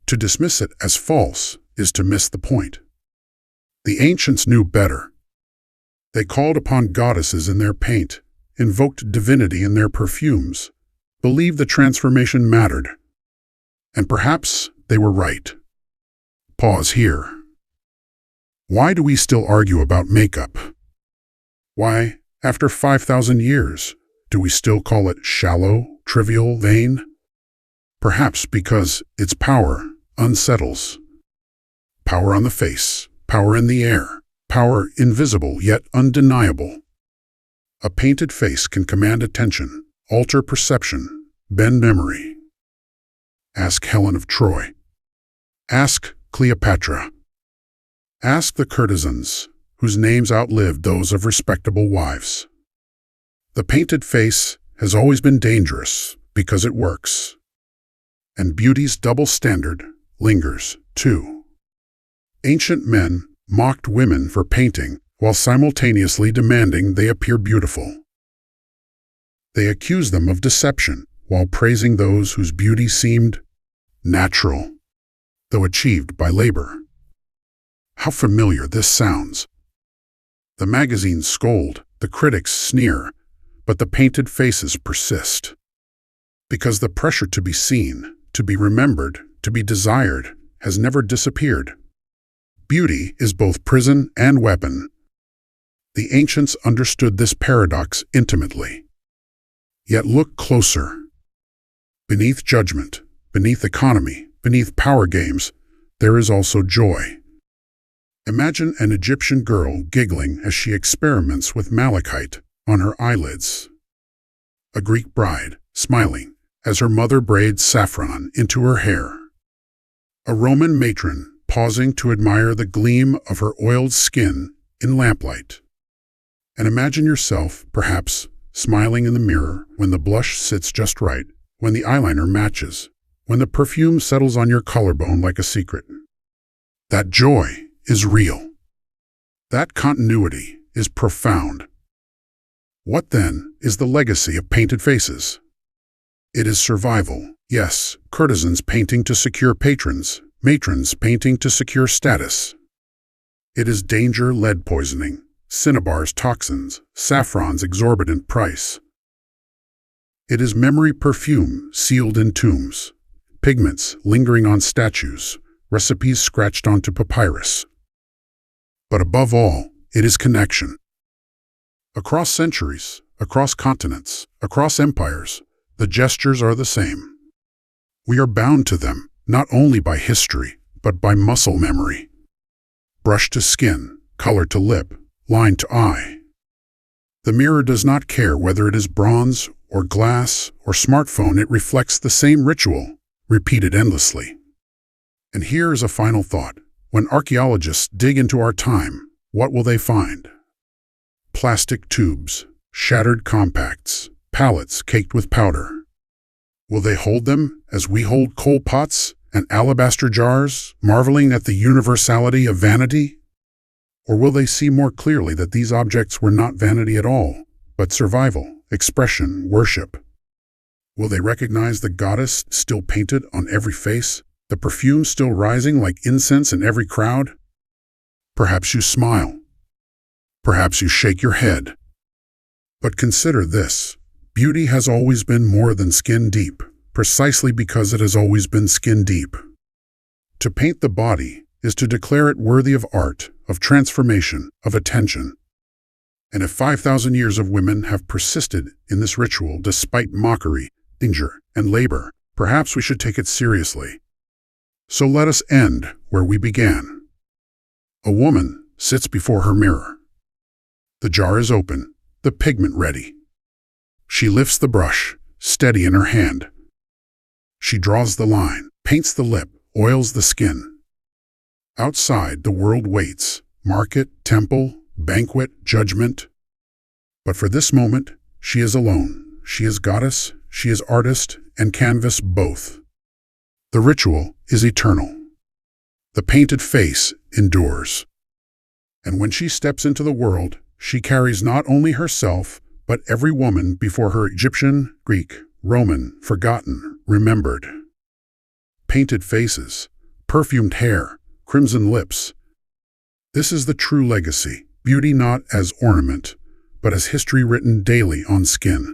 To dismiss it as false is to miss the point. The ancients knew better. They called upon goddesses in their paint, invoked divinity in their perfumes, believed the transformation mattered. And perhaps they were right. Pause here. Why do we still argue about makeup? Why, after 5,000 years, do we still call it shallow, trivial, vain? Perhaps because its power unsettles. Power on the face, power in the air, power invisible yet undeniable. A painted face can command attention, alter perception, bend memory. Ask Helen of Troy. Ask Cleopatra. Ask the courtesans, whose names outlived those of respectable wives. The painted face has always been dangerous because it works. And beauty's double standard lingers, too. Ancient men mocked women for painting while simultaneously demanding they appear beautiful. They accused them of deception while praising those whose beauty seemed natural, though achieved by labor. How familiar this sounds. The magazines scold, the critics sneer, but the painted faces persist. Because the pressure to be seen, to be remembered, to be desired, has never disappeared. Beauty is both prison and weapon. The ancients understood this paradox intimately. Yet look closer. Beneath judgment, beneath economy, beneath power games, there is also joy. Imagine an Egyptian girl giggling as she experiments with malachite on her eyelids. A Greek bride smiling as her mother braids saffron into her hair. A Roman matron pausing to admire the gleam of her oiled skin in lamplight. And imagine yourself, perhaps, smiling in the mirror when the blush sits just right, when the eyeliner matches, when the perfume settles on your collarbone like a secret. That joy is real. That continuity is profound. What then is the legacy of painted faces? It is survival, yes, courtesans painting to secure patrons, matrons painting to secure status. It is danger lead poisoning, cinnabar's toxins, saffron's exorbitant price. It is memory perfume sealed in tombs, pigments lingering on statues, recipes scratched onto papyrus. But above all, it is connection. Across centuries, across continents, across empires, the gestures are the same. We are bound to them, not only by history, but by muscle memory. Brush to skin, color to lip, line to eye. The mirror does not care whether it is bronze or glass or smartphone, it reflects the same ritual, repeated endlessly. And here is a final thought. When archaeologists dig into our time, what will they find? Plastic tubes, shattered compacts, pallets caked with powder. Will they hold them as we hold coal pots and alabaster jars, marveling at the universality of vanity? Or will they see more clearly that these objects were not vanity at all, but survival, expression, worship? Will they recognize the goddess still painted on every face, the perfume still rising like incense in every crowd? Perhaps you smile. Perhaps you shake your head. But consider this. Beauty has always been more than skin deep, precisely because it has always been skin deep. To paint the body is to declare it worthy of art, of transformation, of attention. And if 5,000 years of women have persisted in this ritual despite mockery, danger, and labor, perhaps we should take it seriously. So let us end where we began. A woman sits before her mirror. The jar is open, the pigment ready. She lifts the brush, steady in her hand. She draws the line, paints the lip, oils the skin. Outside, the world waits. Market, temple, banquet, judgment. But for this moment, she is alone. She is goddess, she is artist, and canvas both. The ritual is eternal. The painted face endures. And when she steps into the world, she carries not only herself, but every woman before her, Egyptian, Greek, Roman, forgotten, remembered. Painted faces, perfumed hair, crimson lips. This is the true legacy, beauty not as ornament, but as history written daily on skin.